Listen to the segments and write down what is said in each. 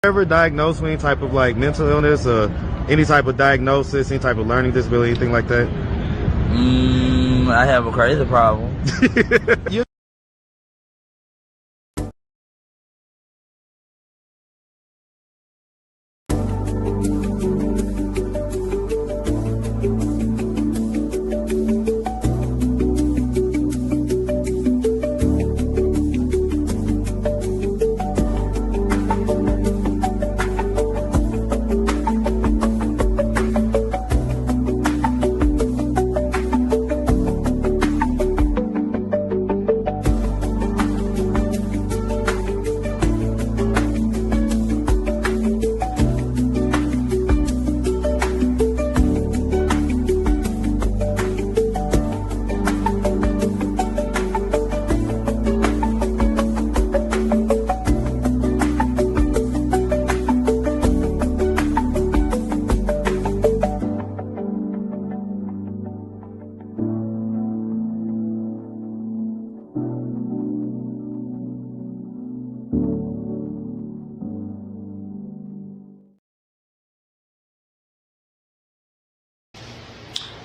Ever diagnosed with any type of like mental illness or any type of diagnosis, any type of learning disability, anything like that? I have a crazy problem. You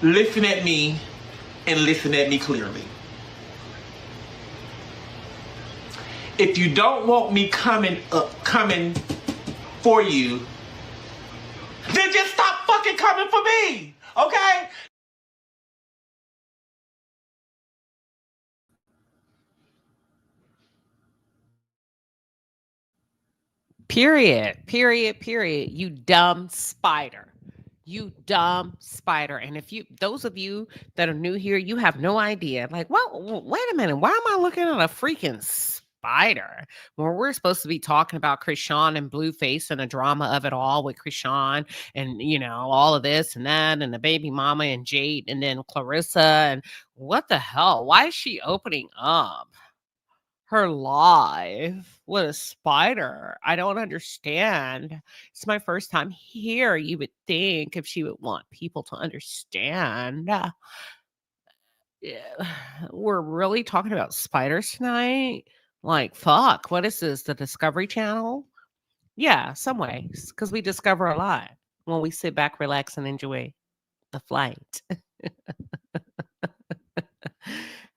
Listen at me and listen at me clearly. If you don't want me coming for you, then just stop fucking coming for me, okay? Period. You dumb spider. You dumb spider. And if you, those of you that are new here, you have no idea. Like, well, wait a minute. Why am I looking at a freaking spider? Well, we're supposed to be talking about Chrisean and Blueface and the drama of it all with Chrisean and, you know, all of this and that and the baby mama and Jade and then Clarissa. And what the hell? Why is she opening up her live with a spider? I don't understand. It's my first time here. You would think if she would want people to understand. We're really talking about spiders tonight. Like, fuck, what is this? The Discovery Channel? Yeah, some ways, because we discover a lot when we sit back, relax, and enjoy the flight.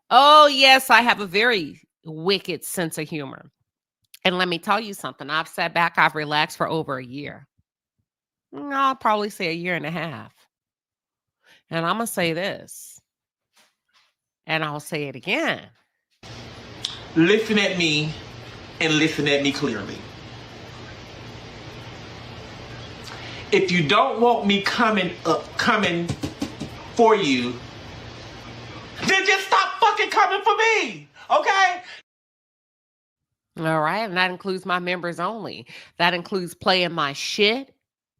Oh, yes, I have a very wicked sense of humor. And let me tell you something. I've sat back, I've relaxed for over a year. I'll probably say a year and a half. And I'm going to say this. And I'll say it again. Listen at me and listen at me clearly. If you don't want me coming for you, then just stop fucking coming for me, okay? All right. And that includes my members only. That includes playing my shit.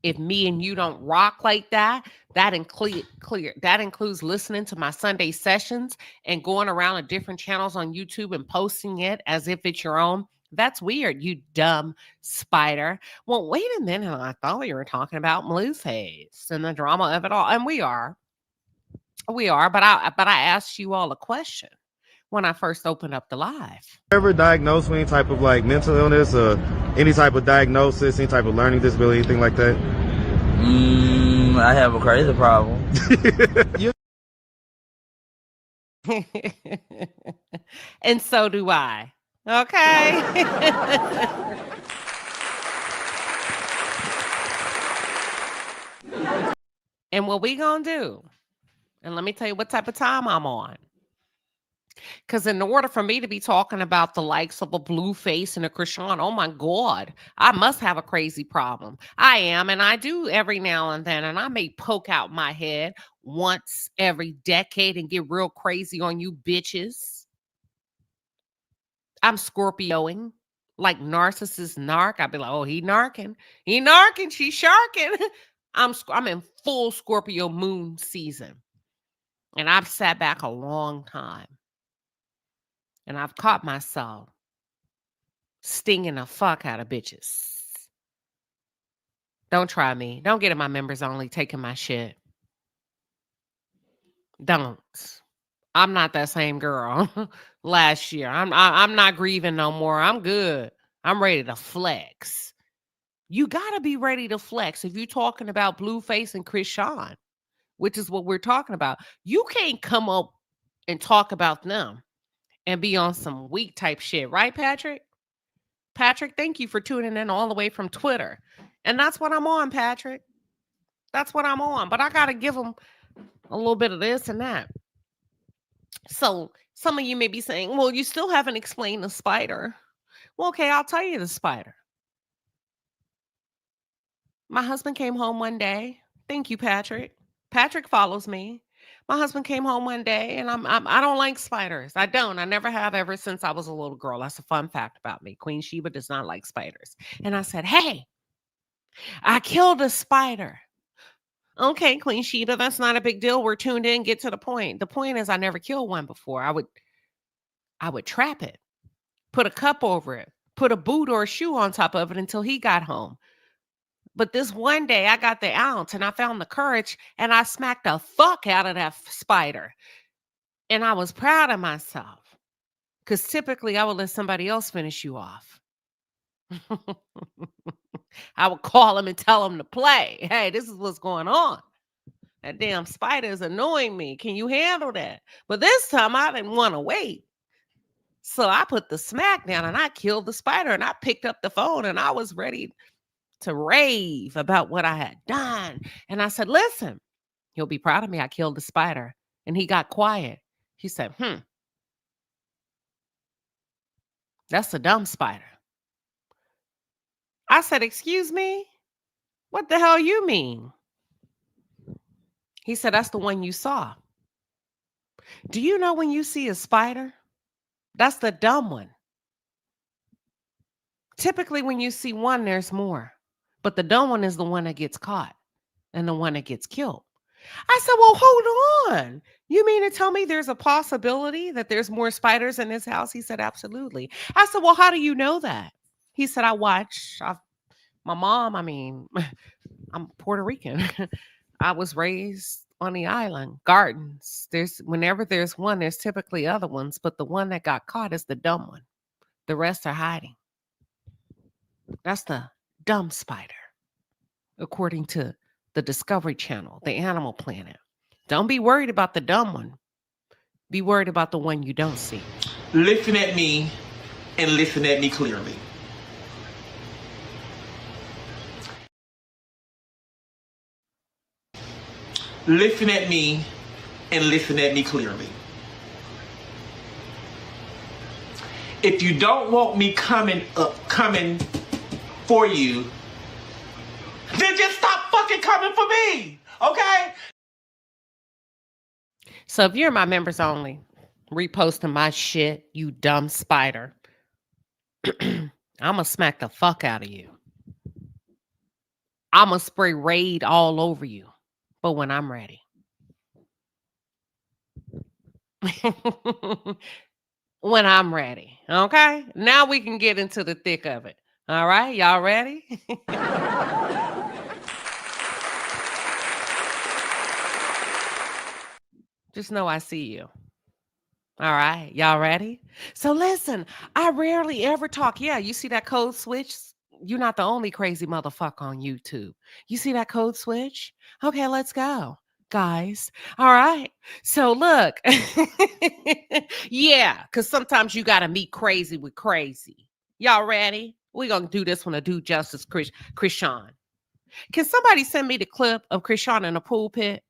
If me and you don't rock like that, that includes listening to my Sunday sessions and going around to different channels on YouTube and posting it as if it's your own. That's weird, you dumb spider. Well, wait a minute. I thought we were talking about Blueface and the drama of it all. And we are. But I asked you all a question when I first opened up the live. ever diagnosed with any type of like mental illness or any type of diagnosis, any type of learning disability, anything like that? I have a crazy problem. And so do I. Okay. And what we gonna do? And let me tell you what type of time I'm on. Because in order for me to be talking about the likes of a Blueface and a Chrisean, oh my God, I must have a crazy problem. I am, and I do every now and then, and I may poke out my head once every decade and get real crazy on you bitches. I'm Scorpioing like narcissist narc. I'd be like, oh, he narking, she sharking. I'm in full Scorpio moon season. And I've sat back a long time. And I've caught myself stinging the fuck out of bitches. Don't try me. Don't get in my members only taking my shit. Don't. I'm not that same girl last year. I'm not grieving no more. I'm good. I'm ready to flex. You got to be ready to flex. If you're talking about Blueface and Chrisean, which is what we're talking about, you can't come up and talk about them and be on some weak type shit. Right, Patrick? Patrick, thank you for tuning in all the way from Twitter. And that's what I'm on, Patrick. That's what I'm on. But I got to give them a little bit of this and that. So some of you may be saying, well, you still haven't explained the spider. Well, okay, I'll tell you the spider. My husband came home one day. Thank you, Patrick. Patrick follows me. My husband came home one day, and I don't like spiders. I don't. I never have ever since I was a little girl. That's a fun fact about me. Queen Sheba does not like spiders. And I said, hey, I killed a spider. Okay, Queen Sheba, that's not a big deal. We're tuned in. Get to the point. The point is I never killed one before. I would trap it, put a cup over it, put a boot or a shoe on top of it until he got home. But this one day I got the ounce and I found the courage and I smacked the fuck out of that spider. And I was proud of myself because typically I would let somebody else finish you off. I would call them and tell them to play. Hey, this is what's going on. That damn spider is annoying me. Can you handle that? But this time I didn't want to wait. So I put the smack down and I killed the spider and I picked up the phone and I was ready to rave about what I had done. And I said, listen, he'll be proud of me. I killed the spider. And he got quiet. He said, that's a dumb spider. I said, excuse me? What the hell you mean? He said, that's the one you saw. Do you know when you see a spider? That's the dumb one. Typically, when you see one, there's more. But the dumb one is the one that gets caught and the one that gets killed. I said, well, hold on. You mean to tell me there's a possibility that there's more spiders in this house? He said, absolutely. I said, well, how do you know that? He said, I watch. My mom, I'm Puerto Rican. I was raised on the island, gardens. Whenever there's one, there's typically other ones, but the one that got caught is the dumb one. The rest are hiding. That's the dumb spider, according to the Discovery Channel, the Animal Planet. Don't be worried about the dumb one. Be worried about the one you don't see. Listen at me and listen at me clearly. Listen at me and listen at me clearly. If you don't want me coming for you, then just stop fucking coming for me, okay? So if you're my members only, reposting my shit, you dumb spider, I'm going to smack the fuck out of you. I'm going to spray Raid all over you. But when I'm ready. When I'm ready. Okay? Now we can get into the thick of it. All right? Y'all ready? Just know I see you. All right? Y'all ready? So listen, I rarely ever talk. Yeah, you see that code switch? You're not the only crazy motherfucker on YouTube. You see that code switch? Okay, let's go, guys. All right. So look. Yeah, because sometimes you got to meet crazy with crazy. Y'all ready? We're going to do this one to do justice, Chrisean. Can somebody send me the clip of Chrisean in a pool pit?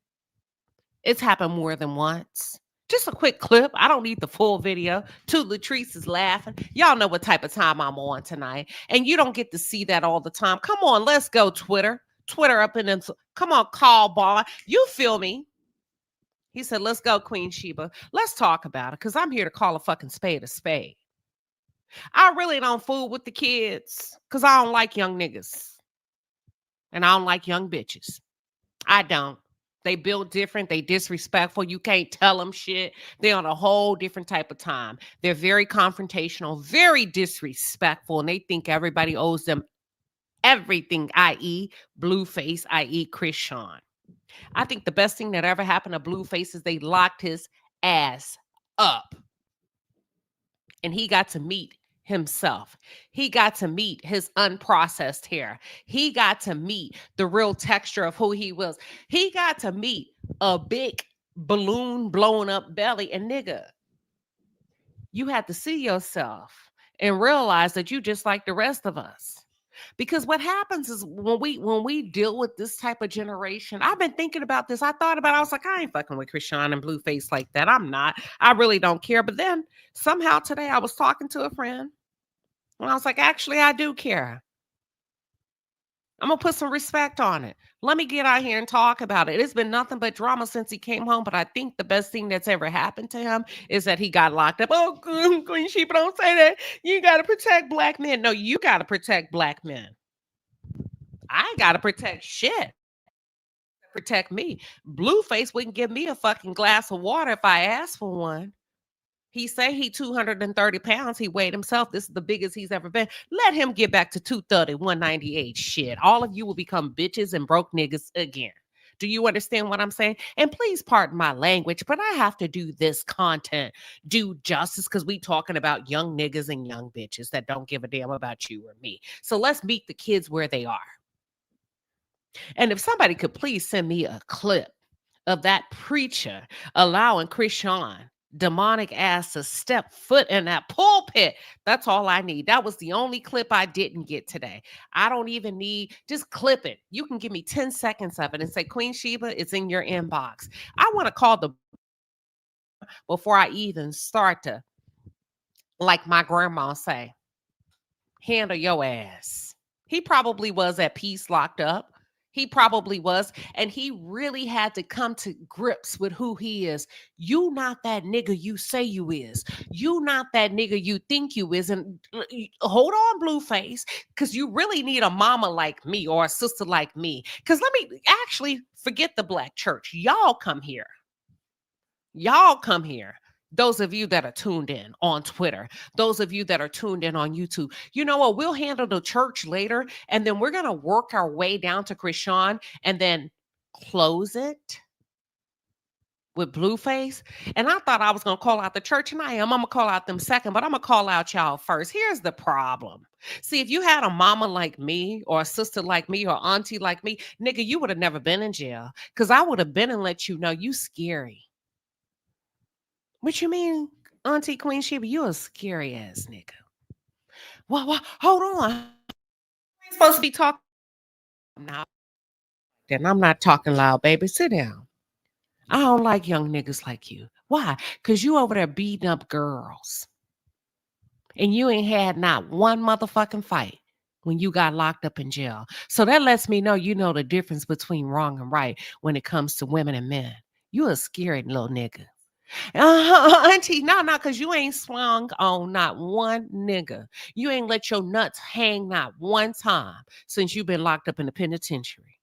It's happened more than once. Just a quick clip. I don't need the full video. Latrice is laughing. Y'all know what type of time I'm on tonight. And you don't get to see that all the time. Come on, let's go, Twitter. Twitter up in them. Come on, call ball. You feel me? He said, let's go, Queen Sheba. Let's talk about it because I'm here to call a fucking spade a spade. I really don't fool with the kids because I don't like young niggas. And I don't like young bitches. I don't. They build different. They disrespectful. You can't tell them shit. They're on a whole different type of time. They're very confrontational, very disrespectful, and they think everybody owes them everything, i.e. Blueface, i.e. Chrisean. I think the best thing that ever happened to Blueface is they locked his ass up. And he got to meet himself. He got to meet his unprocessed hair. He got to meet the real texture of who he was. He got to meet a big balloon blown up belly. And nigga, you had to see yourself and realize that you just like the rest of us. Because what happens is when we deal with this type of generation, I've been thinking about this. I thought about it. I was like, I ain't fucking with Chrisean and Blueface like that. I'm not. I really don't care. But then somehow today I was talking to a friend and I was like, actually, I do care. I'm going to put some respect on it. Let me get out here and talk about it. It's been nothing but drama since he came home. But I think the best thing that's ever happened to him is that he got locked up. Oh, QueenShiba, don't say that. You got to protect black men. No, you got to protect black men. I ain't got to protect shit. Protect me. Blueface wouldn't give me a fucking glass of water if I asked for one. He say he 230 pounds. He weighed himself. This is the biggest he's ever been. Let him get back to 230, 198. Shit. All of you will become bitches and broke niggas again. Do you understand what I'm saying? And please pardon my language, but I have to do this content due justice because we talking about young niggas and young bitches that don't give a damn about you or me. So let's meet the kids where they are. And if somebody could please send me a clip of that preacher allowing Chrisean demonic ass to step foot in that pulpit. That's all I need. That was the only clip I didn't get today. I don't even need, just clip it. You can give me 10 seconds of it and say, QueenShiba, it's in your inbox. I want to call the before I even start to, like my grandma say, handle your ass. He probably was at peace locked up. He probably was. And he really had to come to grips with who he is. You not that nigga you say you is. You not that nigga you think you is. And hold on, Blueface, because you really need a mama like me or a sister like me. Because let me actually forget the black church. Y'all come here. Y'all come here. Those of you that are tuned in on Twitter, those of you that are tuned in on YouTube, you know what? We'll handle the church later, and then we're going to work our way down to Chrisean and then close it with Blueface. And I thought I was going to call out the church, and I am. I'm going to call out them second, but I'm going to call out y'all first. Here's the problem. See, if you had a mama like me or a sister like me or auntie like me, nigga, you would have never been in jail because I would have been and let you know you scary. What you mean, Auntie QueenShiba? You a scary ass nigga. Well, hold on. I'm supposed to be talking now. Then I'm not talking loud, baby. Sit down. I don't like young niggas like you. Why? Because you over there beating up girls. And you ain't had not one motherfucking fight when you got locked up in jail. So that lets me know you know the difference between wrong and right when it comes to women and men. You a scary little nigga. Auntie, no, because you ain't swung on not one nigga. You ain't let your nuts hang not one time since you've been locked up in the penitentiary.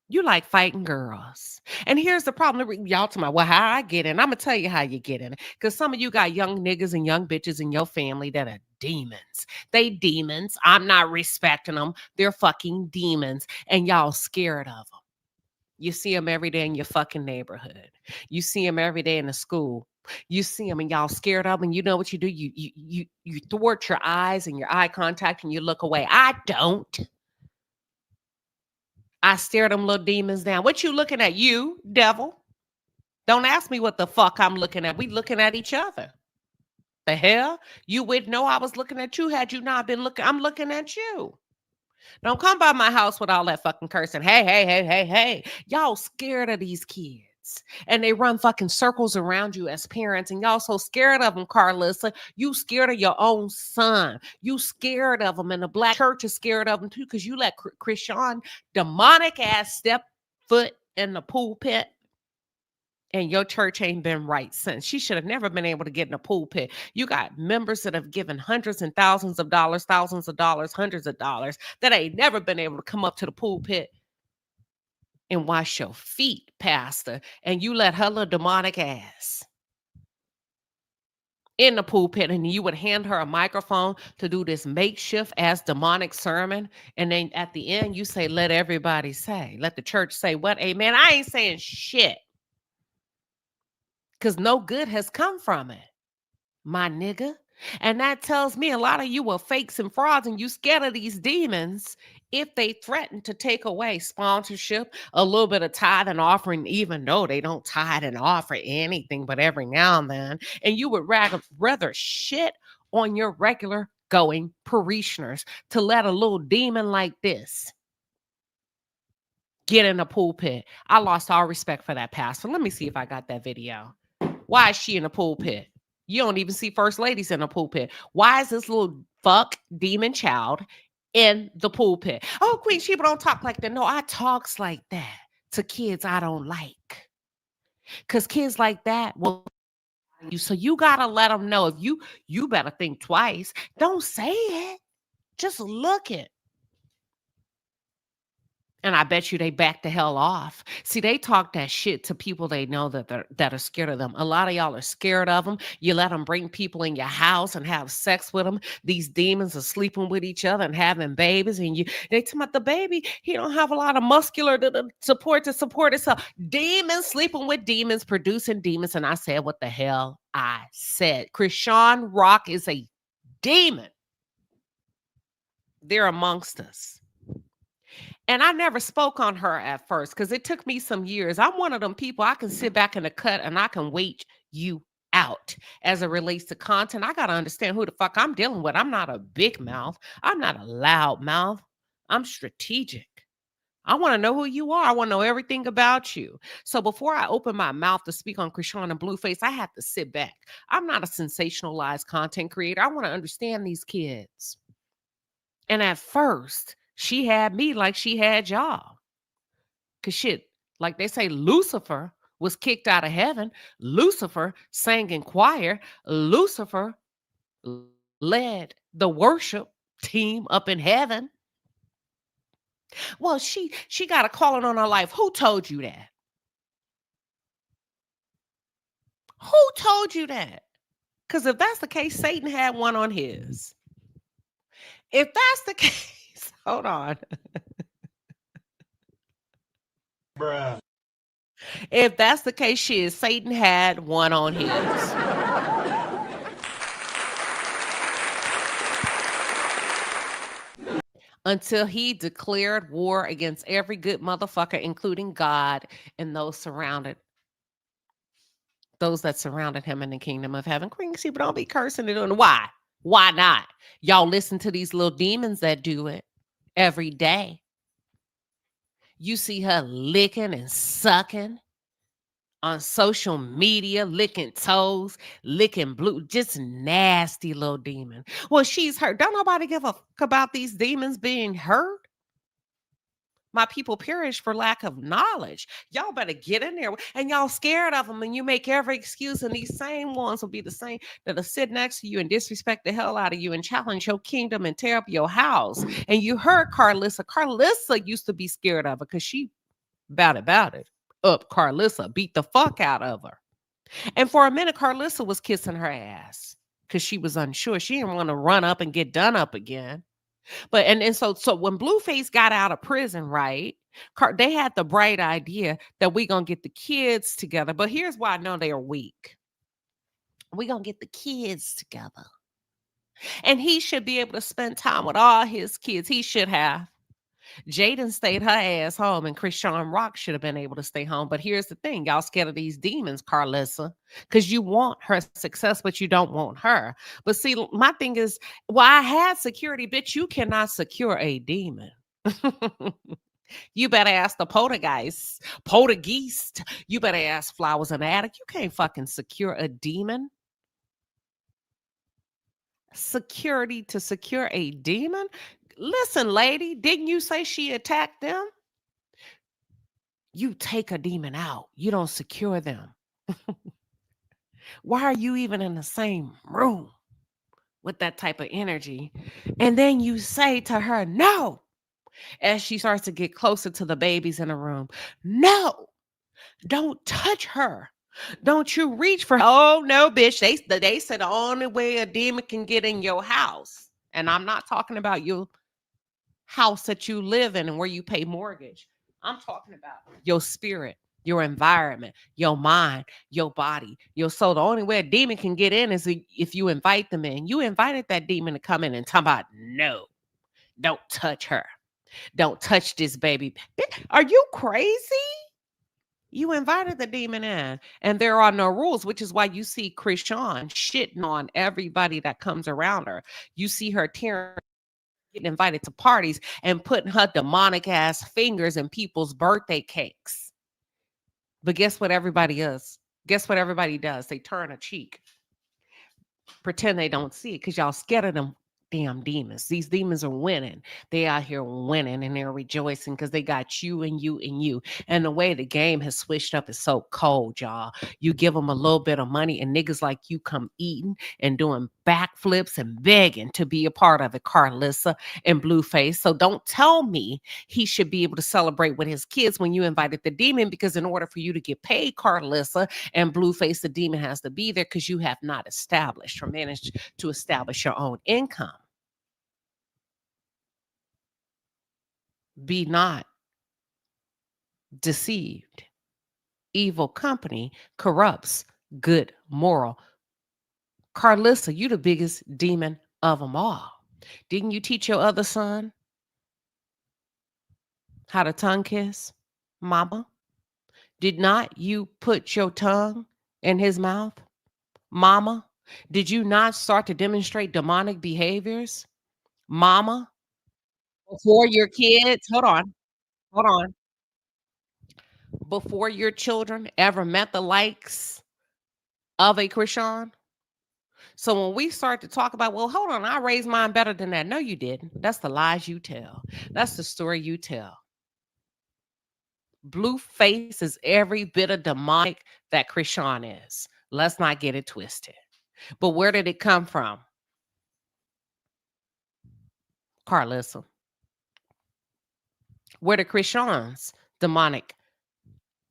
You like fighting girls. And here's the problem. Y'all talking about, well, how I get in. I'm going to tell you how you get in. Because some of you got young niggas and young bitches in your family that are demons. They demons. I'm not respecting them. They're fucking demons. And y'all scared of them. You see them every day in your fucking neighborhood. You see them every day in the school. You see them and y'all scared of them. And you know what you do? You thwart your eyes and your eye contact and you look away. I don't. I stare them little demons down. What you looking at, you devil? Don't ask me what the fuck I'm looking at. We looking at each other. The hell? You would know I was looking at you had you not been looking. I'm looking at you. Don't come by my house with all that fucking cursing. Hey. Y'all scared of these kids. And they run fucking circles around you as parents. And y'all so scared of them, Carlissa. You scared of your own son. You scared of them. And the black church is scared of them too because you let Chrisean demonic ass step foot in the pulpit. And your church ain't been right since. She should have never been able to get in a pulpit. You got members that have given hundreds and thousands of dollars, hundreds of dollars that ain't never been able to come up to the pulpit and wash your feet, pastor. And you let her little demonic ass in the pulpit and you would hand her a microphone to do this makeshift ass demonic sermon. And then at the end, you say, let everybody say, let the church say what? Amen. I ain't saying shit. Because no good has come from it, my nigga. And that tells me a lot of you are fakes and frauds and you scared of these demons if they threaten to take away sponsorship, a little bit of tithe and offering, even though they don't tithe and offer anything but every now and then. And you would rather shit on your regular going parishioners to let a little demon like this get in the pulpit. I lost all respect for that pastor. Let me see if I got that video. Why is she in the pulpit? You don't even see first ladies in the pulpit. Why is this little fuck demon child in the pulpit? Oh, Queen Sheba don't talk like that. No, I talks like that to kids I don't like. Because kids like that will you. So you gotta let them know if you better think twice. Don't say it. Just look it. And I bet you they back the hell off. See, they talk that shit to people they know that are scared of them. A lot of y'all are scared of them. You let them bring people in your house and have sex with them. These demons are sleeping with each other and having babies. And they tell about the baby, he don't have a lot of muscular support itself. Demons sleeping with demons, producing demons. And I said what the hell I said. Chrisean Rock is a demon. They're amongst us. And I never spoke on her at first because it took me some years. I'm one of them people, I can sit back in the cut and I can wait you out as it relates to content. I got to understand who the fuck I'm dealing with. I'm not a big mouth. I'm not a loud mouth. I'm strategic. I want to know who you are. I want to know everything about you. So before I open my mouth to speak on Chrisean and Blueface, I have to sit back. I'm not a sensationalized content creator. I want to understand these kids. And at first, she had me like she had y'all. Because shit, like they say, Lucifer was kicked out of heaven. Lucifer sang in choir. Lucifer led the worship team up in heaven. Well, she got a calling on her life. Who told you that? Who told you that? Because if that's the case, Satan had one on his. If that's the case, hold on. Bruh. If that's the case, Satan had one on his. Until he declared war against every good motherfucker, including God and those that surrounded him in the kingdom of heaven. Queen Sheba, don't be cursing it on. Why? Why not? Y'all listen to these little demons that do it every day. You see her licking and sucking on social media, licking toes, licking blue, just nasty little demon. Well, she's hurt. Don't nobody give a fuck about these demons being hurt. My people perish for lack of knowledge. Y'all better get in there. And y'all scared of them and you make every excuse. And these same ones will be the same that'll sit next to you and disrespect the hell out of you and challenge your kingdom and tear up your house. And you heard Carlissa. Carlissa used to be scared of her because she about it. Up Carlissa, beat the fuck out of her. And for a minute, Carlissa was kissing her ass because she was unsure. She didn't want to run up and get done up again. But and so when Blueface got out of prison, right? They had the bright idea that we gonna get the kids together. But here's why I know they are weak. We gonna get the kids together. And he should be able to spend time with all his kids. He should have. Jaidyn stayed her ass home and Chrisean Rock should have been able to stay home. But here's the thing. Y'all scared of these demons, Carlissa, because you want her success, but you don't want her. But see, my thing is, well, I had security, bitch. You cannot secure a demon. You better ask the poltergeist. You better ask Flowers in the Attic. You can't fucking secure a demon. Security to secure a demon? Listen, lady, didn't you say she attacked them? You take a demon out. You don't secure them. Why are you even in the same room with that type of energy? And then you say to her, no, as she starts to get closer to the babies in the room, no, don't touch her. Don't you reach for her. Oh, no, bitch. They said the only way a demon can get in your house, and I'm not talking about your house that you live in and where you pay mortgage. I'm talking about your spirit. your environment, your mind, your body, your soul. The only way a demon can get in is if you invite them in. You invited that demon to come in and talk about, no, don't touch her. Don't touch this baby. Are you crazy? You invited the demon in, and there are no rules, which is why you see Chrisean shitting on everybody that comes around her. You see her tearing, getting invited to parties and putting her demonic ass fingers in people's birthday cakes. But guess what everybody is? Guess what everybody does? They turn a cheek, pretend they don't see it because y'all scared of them damn demons. These demons are winning. They out here winning and they're rejoicing because they got you and you and you. And the way the game has switched up is so cold, y'all. You give them a little bit of money and niggas like you come eating and doing backflips and begging to be a part of it, Carlissa and Blueface. So don't tell me he should be able to celebrate with his kids when you invited the demon, because in order for you to get paid, Carlissa and Blueface, the demon has to be there because you have not established or managed to establish your own income. Be not deceived. Evil company corrupts good moral. Carlissa, you the biggest demon of them all. Didn't you teach your other son how to tongue kiss, mama? Did not you put your tongue in his mouth, mama? Did you not start to demonstrate demonic behaviors, mama? Before your kids, hold on. Before your children ever met the likes of a Chrisean? So when we start to talk about, well, hold on, I raised mine better than that. No, you didn't. That's the lies you tell. That's the story you tell. Blueface is every bit of demonic that Chrisean is. Let's not get it twisted. But where did it come from? Carlissa. Where did Chrisean's demonic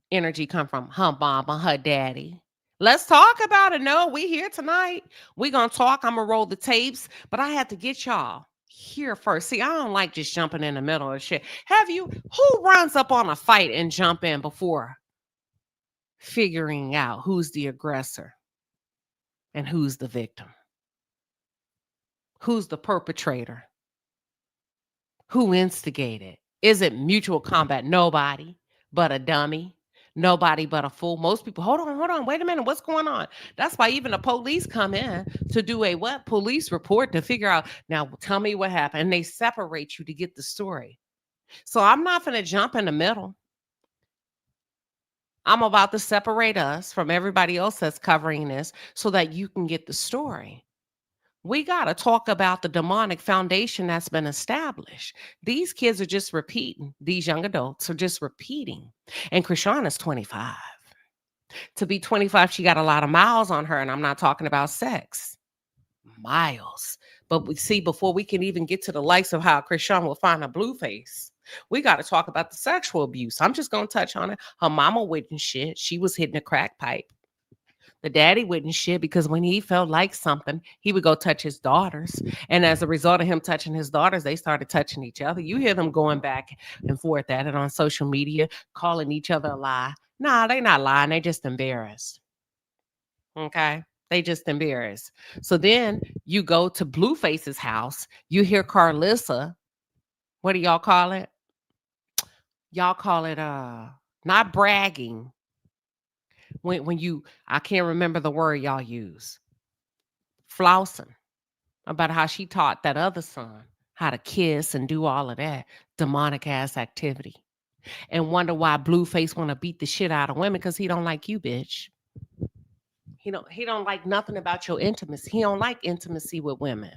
energy come from? Her mama, her daddy. Let's talk about it. No, we here tonight. We gonna talk. I'm gonna roll the tapes, but I had to get y'all here first. See, I don't like just jumping in the middle of shit. Who runs up on a fight and jump in before figuring out who's the aggressor and who's the victim? Who's the perpetrator? Who instigated? Is it mutual combat? Nobody but a dummy. Nobody but a fool. Most people, hold on, wait a minute, what's going on? That's why even the police come in to do a what? Police report to figure out, now tell me what happened. And they separate you to get the story. So I'm not going to jump in the middle. I'm about to separate us from everybody else that's covering this so that you can get the story. We got to talk about the demonic foundation that's been established. These kids are just repeating. These young adults are just repeating. And Chrisean is 25. To be 25, she got a lot of miles on her. And I'm not talking about sex. Miles. But we see, before we can even get to the likes of how Chrisean will find a Blueface, we got to talk about the sexual abuse. I'm just going to touch on it. Her mama wouldn't shit. She was hitting a crack pipe. The daddy wouldn't shit because when he felt like something, he would go touch his daughters. And as a result of him touching his daughters, they started touching each other. You hear them going back and forth at it on social media, calling each other a lie. Nah, they not lying. They just embarrassed. Okay? They just embarrassed. So then you go to Blueface's house. You hear Carlissa. What do y'all call it? Y'all call it not bragging. When you, I can't remember the word y'all use, flousing about how she taught that other son how to kiss and do all of that demonic ass activity, and wonder why Blueface want to beat the shit out of women, because he don't like you, bitch. He don't like nothing about your intimacy. He don't like intimacy with women.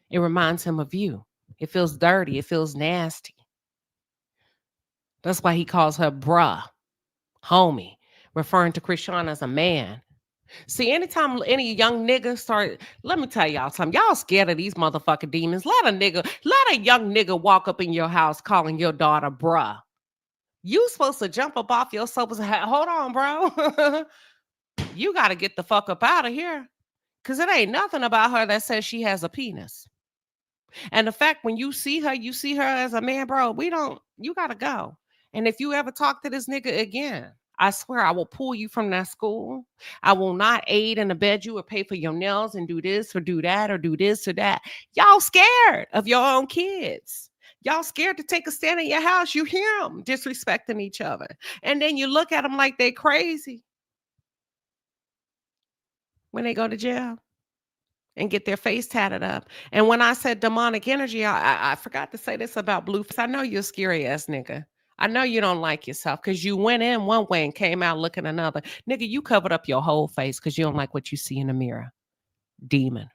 It reminds him of you. It feels dirty. It feels nasty. That's why he calls her bruh, homie, referring to Chrisean as a man. See, anytime any young nigga start, let me tell y'all something. Y'all scared of these motherfucking demons. Let a young nigga walk up in your house calling your daughter bruh. You supposed to jump up off your sofa and say, hold on, bro. You got to get the fuck up out of here. Because it ain't nothing about her that says she has a penis. And the fact when you see her as a man, bro, you got to go. And if you ever talk to this nigga again, I swear I will pull you from that school. I will not aid and abet you or pay for your nails and do this or do that or do this or that. Y'all scared of your own kids. Y'all scared to take a stand in your house. You hear them disrespecting each other. And then you look at them like they crazy when they go to jail and get their face tatted up. And when I said demonic energy, I forgot to say this about Blueface. I know you're a scary ass nigga. I know you don't like yourself because you went in one way and came out looking another. Nigga, you covered up your whole face because you don't like what you see in the mirror. Demon.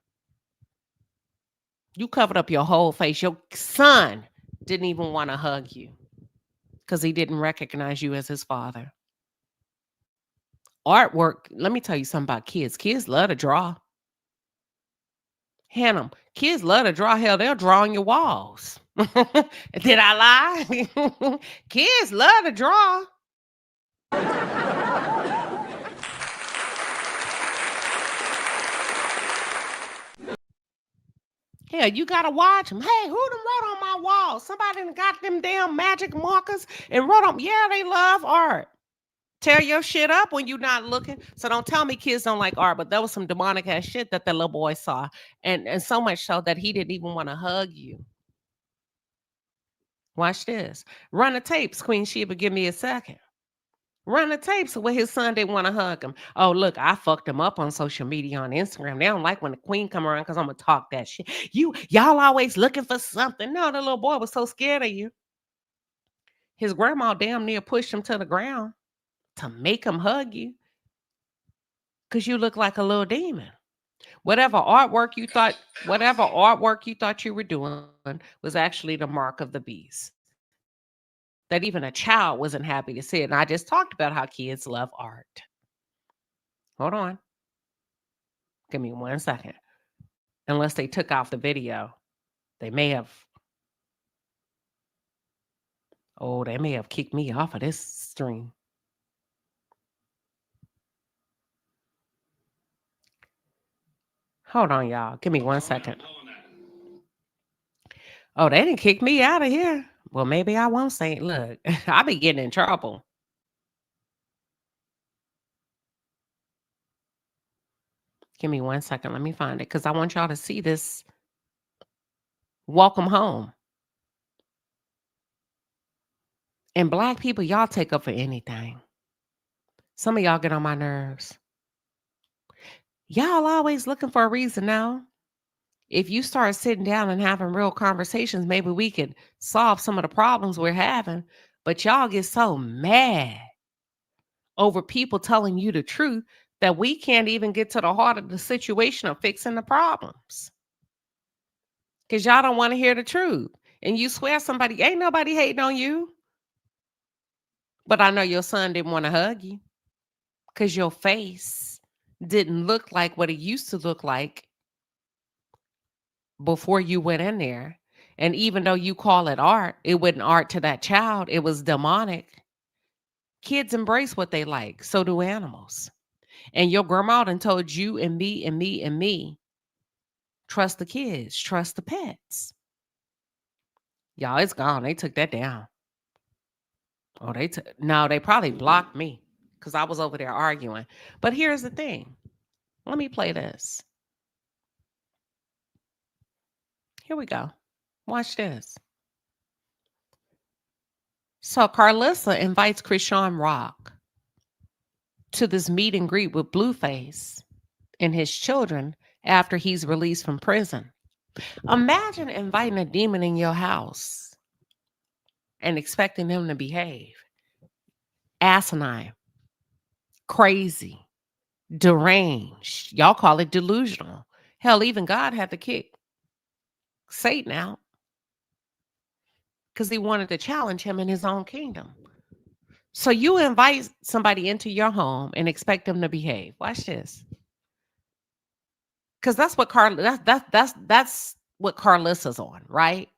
You covered up your whole face. Your son didn't even want to hug you because he didn't recognize you as his father. Artwork, let me tell you something about kids. Kids love to draw. Hannah, kids love to draw. Hell, they'll draw on your walls. Did I lie? Kids love to draw. Hell, you gotta watch them. Hey, who done wrote on my wall? Somebody done got them damn magic markers and wrote on. Yeah, they love art. Tear your shit up when you're not looking. So don't tell me kids don't like art, but there was some demonic ass shit that the little boy saw. And so much so that he didn't even want to hug you. Watch this. Run the tapes, Queen Sheba, give me a second. Run the tapes where his son didn't want to hug him. Oh, look, I fucked him up on social media on Instagram. They don't like when the queen come around because I'm going to talk that shit. Y'all always looking for something. No, the little boy was so scared of you. His grandma damn near pushed him to the ground to make him hug you because you look like a little demon. Whatever artwork you thought you were doing was actually the mark of the beast. That even a child wasn't happy to see it. And I just talked about how kids love art. Hold on. Give me 1 second. Unless they took off the video, they may have kicked me off of this stream. Hold on, y'all. Give me 1 second. Oh, they didn't kick me out of here. Well, maybe I won't say it. Look, I be getting in trouble. Give me 1 second. Let me find it because I want y'all to see this. Welcome home. And Black people, y'all take up for anything. Some of y'all get on my nerves. Y'all always looking for a reason now. If you start sitting down and having real conversations, maybe we could solve some of the problems we're having. But y'all get so mad over people telling you the truth that we can't even get to the heart of the situation of fixing the problems. Because y'all don't want to hear the truth. And you swear ain't nobody hating on you. But I know your son didn't want to hug you because your face didn't look like what it used to look like before you went in there. And even though you call it art, it wasn't art to that child. It was demonic. Kids embrace what they like. So do animals. And your grandma done told you and me and me and me, trust the kids, trust the pets. Y'all, it's gone. They took that down. Oh, they probably blocked me because I was over there arguing. But here's the thing. Let me play this. Here we go. Watch this. So Carlissa invites Chrisean Rock to this meet and greet with Blueface and his children after he's released from prison. Imagine inviting a demon in your house and expecting him to behave. Asinine, crazy, deranged. Y'all call it delusional. Hell, even God had to kick Satan out because he wanted to challenge him in his own kingdom. So you invite somebody into your home and expect them to behave. Watch this. Because that's what that's what Carlissa's on, right?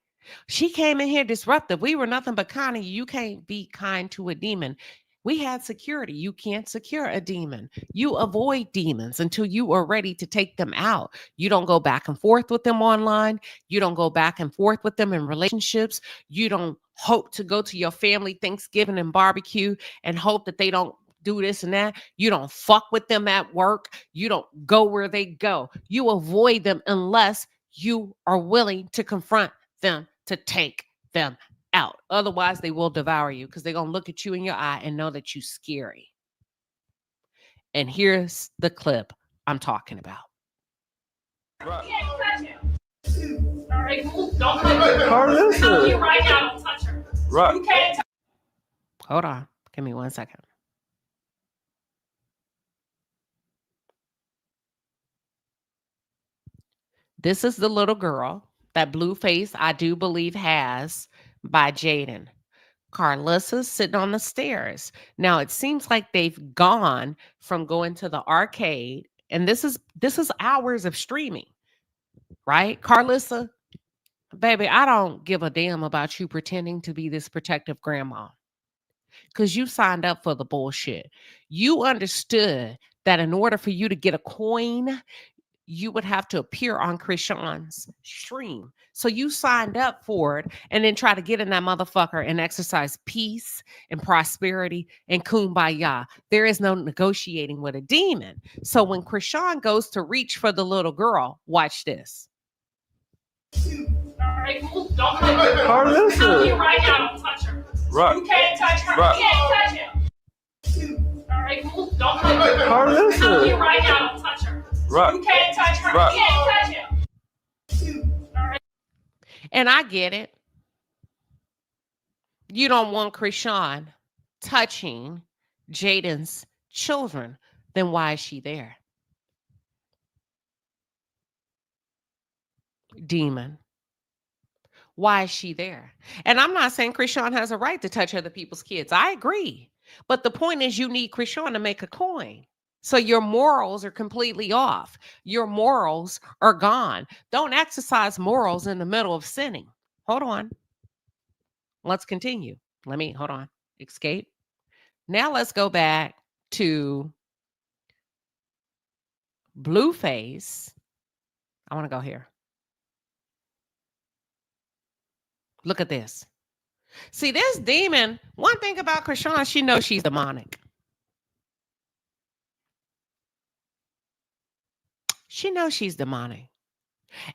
She came in here disruptive. We were nothing but kind of you. You can't be kind to a demon. We had security. You can't secure a demon. You avoid demons until you are ready to take them out. You don't go back and forth with them online. You don't go back and forth with them in relationships. You don't hope to go to your family Thanksgiving and barbecue and hope that they don't do this and that. You don't fuck with them at work. You don't go where they go. You avoid them unless you are willing to confront them to take them out. Otherwise, they will devour you because they're going to look at you in your eye and know that you're scary. And here's the clip I'm talking about. Right. All right, cool. Don't touch her. I'm telling you right now, don't touch her. Right. You can't touch her. Hold on. Give me 1 second. This is the little girl that Blueface, I do believe, has by Jaidyn. Carissa's sitting on the stairs. Now it seems like they've gone from going to the arcade, and this is hours of streaming, right? Carissa, baby, I don't give a damn about you pretending to be this protective grandma because you signed up for the bullshit. You understood that in order for you to get a coin, you would have to appear on Chrisean's stream. So you signed up for it and then try to get in that motherfucker and exercise peace and prosperity and kumbaya. There is no negotiating with a demon. So when Chrisean goes to reach for the little girl, watch this. All right, cool. Don't touch her. I'm telling you right now, don't touch her. Right. You can't touch her. Right. You can't touch him. All right, cool. Don't touch her. I'm telling you right now, don't touch her. Right. You can't touch her. Right. You can't touch him. All right. And I get it. You don't want Chrisean touching Jaidyn's children. Then why is she there? Demon. Why is she there? And I'm not saying Chrisean has a right to touch other people's kids. I agree. But the point is you need Chrisean to make a coin. So your morals are completely off. Your morals are gone. Don't exercise morals in the middle of sinning. Hold on. Let's continue. Hold on. Escape. Now let's go back to Blueface. I want to go here. Look at this. See, this demon, one thing about Chrisean, she knows she's demonic. She knows she's demonic.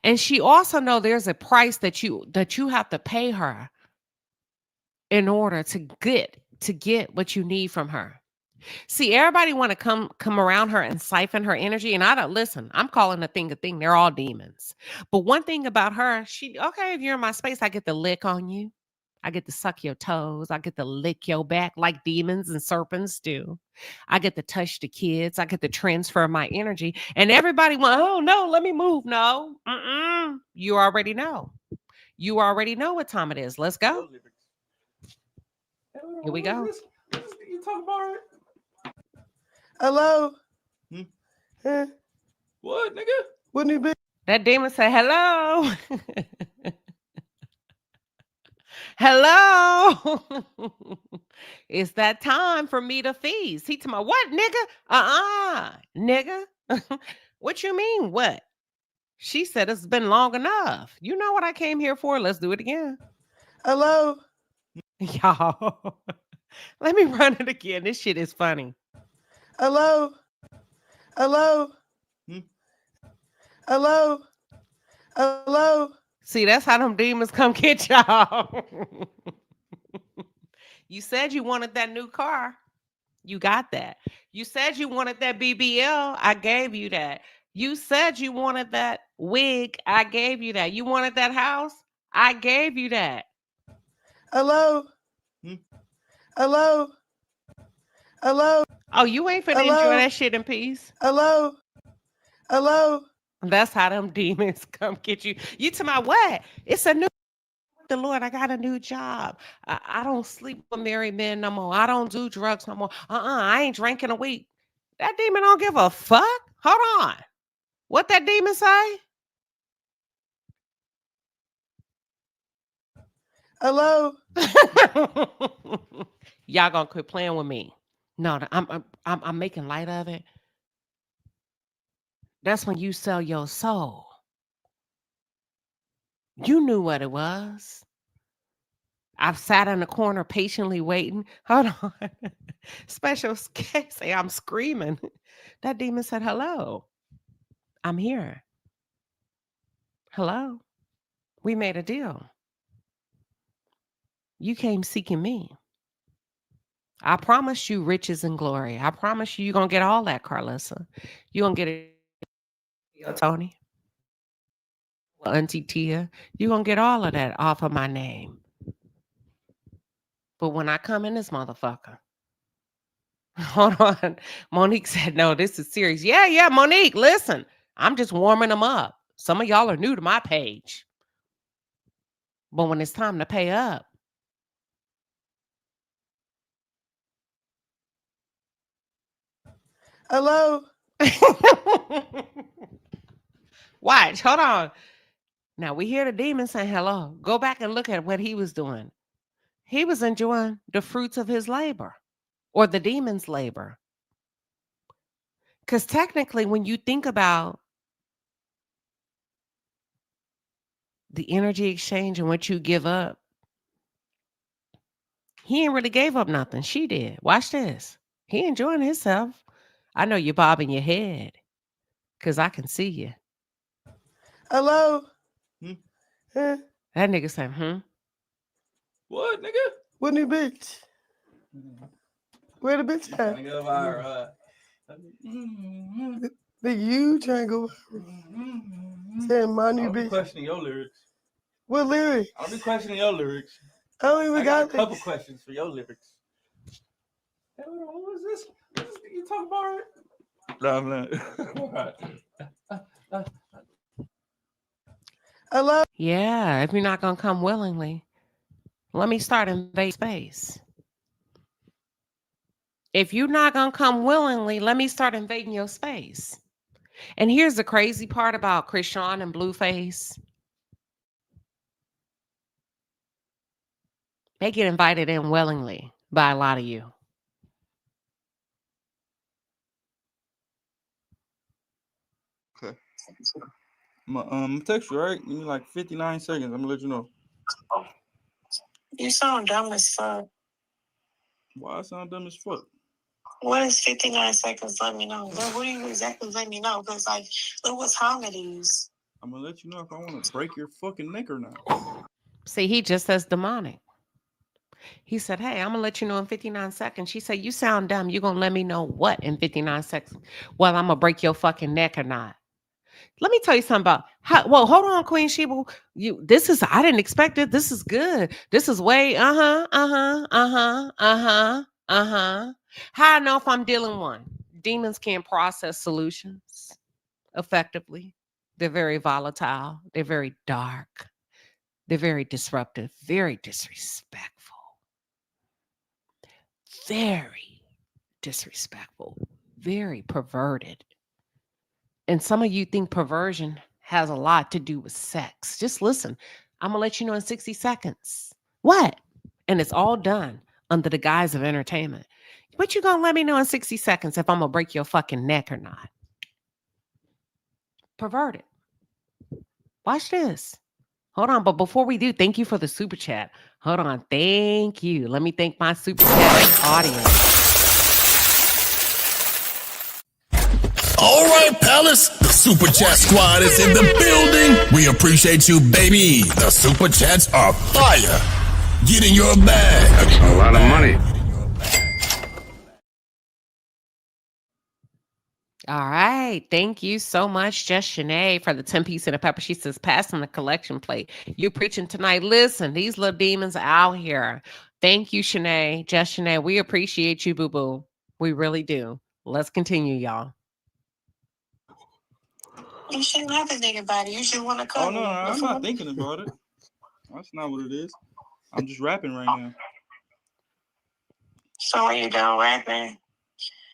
And she also knows there's a price that you have to pay her in order to get what you need from her. See, everybody want to come around her and siphon her energy. And I don't listen. I'm calling a thing a thing. They're all demons. But one thing about her, okay, if you're in my space, I get to lick on you. I get to suck your toes. I get to lick your back like demons and serpents do. I get to touch the kids. I get to transfer my energy. And everybody went, oh, no, let me move. No. You already know. You already know what time it is. Let's go. Here we go. You talking about it? Hello? What, nigga? Wouldn't it be? That demon said, hello. Hello. It's that time for me to feast. He told me, what, nigga? Nigga. What you mean, what? She said, it's been long enough. You know what I came here for? Let's do it again. Hello? Y'all. Let me run it again. This shit is funny. Hello? Hello? Hello? Hello? See, that's how them demons come get y'all. You said you wanted that new car. You got that. You said you wanted that BBL. I gave you that. You said you wanted that wig. I gave you that. You wanted that house. I gave you that. Hello? Hello? Hello? Oh, you ain't finna Hello? enjoy that shit in peace. Hello? Hello? That's how them demons come get you. You to my what? It's a new the Lord. I got a new job. I don't sleep with married men no more. I don't do drugs no more. I ain't drinking a week. That demon don't give a fuck. Hold on. What that demon say? Hello? Y'all gonna quit playing with me? No, I'm making light of it. That's when you sell your soul. You knew what it was. I've sat in the corner patiently waiting. Hold on. Special case. Say I'm screaming. That demon said, hello. I'm here. Hello. We made a deal. You came seeking me. I promise you riches and glory. I promise you, you're going to get all that, Carlissa. You're going to get it, Tony. Auntie Tia. You're going to get all of that off of my name. But when I come in this motherfucker, hold on. Monique said, no, this is serious. Yeah, Monique, listen. I'm just warming them up. Some of y'all are new to my page. But when it's time to pay up, hello. Watch, hold on. Now we hear the demon saying hello. Go back and look at what he was doing. He was enjoying the fruits of his labor or the demon's labor. Because technically, when you think about the energy exchange and what you give up, he ain't really gave up nothing. She did. Watch this. He enjoying himself. I know you're bobbing your head because I can see you. Hello. Huh? That nigga said, What, nigga? What new bitch? Where the bitch at? Trying to go viral. Nigga, you trying to go saying my new I'll be bitch. questioning your lyrics. What lyrics? I'll be questioning your lyrics. I don't even I got a got couple lyrics. questions for your lyrics. Hey, hold on, what was this? What is this you talking about? No, I'm not. Hello. yeah, if you're not going to come willingly, let me start invading space. If you're not going to come willingly, let me start invading your space. And here's the crazy part about Chrisean and Blueface. They get invited in willingly by a lot of you. Okay. I'm gonna text you, right? Give me like 59 seconds. I'm gonna let you know. You sound dumb as fuck. Why I sound dumb as fuck? What is 59 seconds? Let me know. What do you exactly let me know? Because, like, look what time it is. I'm gonna let you know if I want to break your fucking neck or not. See, he just says demonic. He said, hey, I'm going to let you know in 59 seconds. She said, you sound dumb. You're going to let me know what in 59 seconds? Well, I'm going to break your fucking neck or not. Let me tell you something about how, well, hold on, Queen Shiba. I didn't expect it. This is good. This is way, How I know if I'm dealing one? Demons can't process solutions effectively. They're very volatile. They're very dark. They're very disruptive, very disrespectful. Very disrespectful, very perverted. And some of you think perversion has a lot to do with sex. Just listen. I'm going to let you know in 60 seconds. What? And it's all done under the guise of entertainment. But you're going to let me know in 60 seconds if I'm going to break your fucking neck or not. Perverted. Watch this. Hold on. But before we do, thank you for the super chat. Hold on. Thank you. Let me thank my super chat audience. All right, Palace. The Super Chat Squad is in the building. We appreciate you, baby. The Super Chats are fire. Get in your bag. That's a lot of money. All right. Thank you so much, Just Shanae, for the 10-piece and a pepper. She says, passing the collection plate. You preaching tonight. Listen, these little demons are out here. Thank you, Shanae. Just Shanae. We appreciate you, boo-boo. We really do. Let's continue, y'all. You shouldn't have to think about it. You should want to come. Oh, no, I'm not thinking about it. That's not what it is. I'm just rapping right now. So are you done rapping?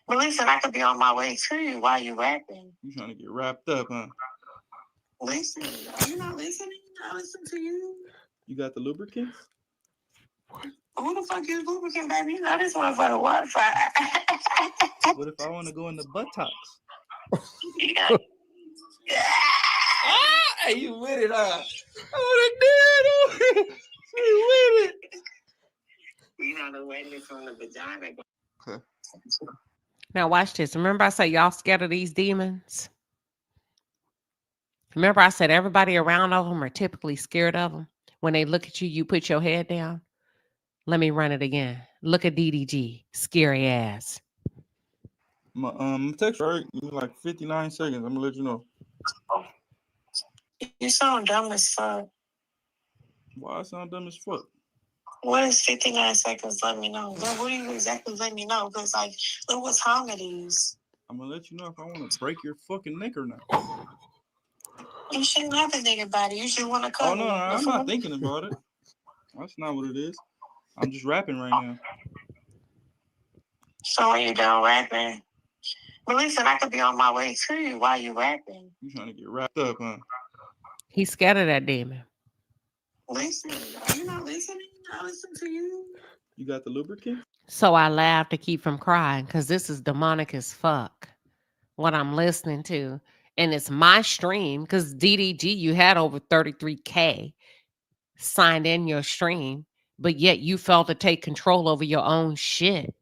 But listen, I could be on my way to you while you rapping. You trying to get wrapped up, huh? Listen, are you not listening? I listen to you. You got the lubricants? Who the fuck is lubricant, baby? You know this one for the Wi-Fi. What if I want to go in the buttocks? Yeah. Hey, you with it, huh? Oh, they did. You with it. how the wetness on the vagina goes. Now watch this. Remember I said y'all scared of these demons? Remember I said everybody around of them are typically scared of them. When they look at you, you put your head down. Let me run it again. Look at DDG. Scary ass. My text right, it was like 59 seconds. I'm gonna let you know. You sound dumb as fuck. Why I sound dumb as fuck? What is 59 seconds? Let me know. What do you exactly let me know? Because, like, look, what time it is. I'm gonna let you know if I want to break your fucking neck or not. You shouldn't have to think about it. You should want to Oh, come. no, I'm not thinking about it. That's not what it is. I'm just rapping right now. So are you done rapping? But listen, I could be on my way to you while you rapping. You trying to get wrapped up, huh? He's scared of that demon. Listen, are you not listening? I listen to you. You got the lubricant? So I laugh to keep from crying because this is demonic as fuck. What I'm listening to. And it's my stream because DDG, you had over 33K signed in your stream, but yet you felt to take control over your own shit.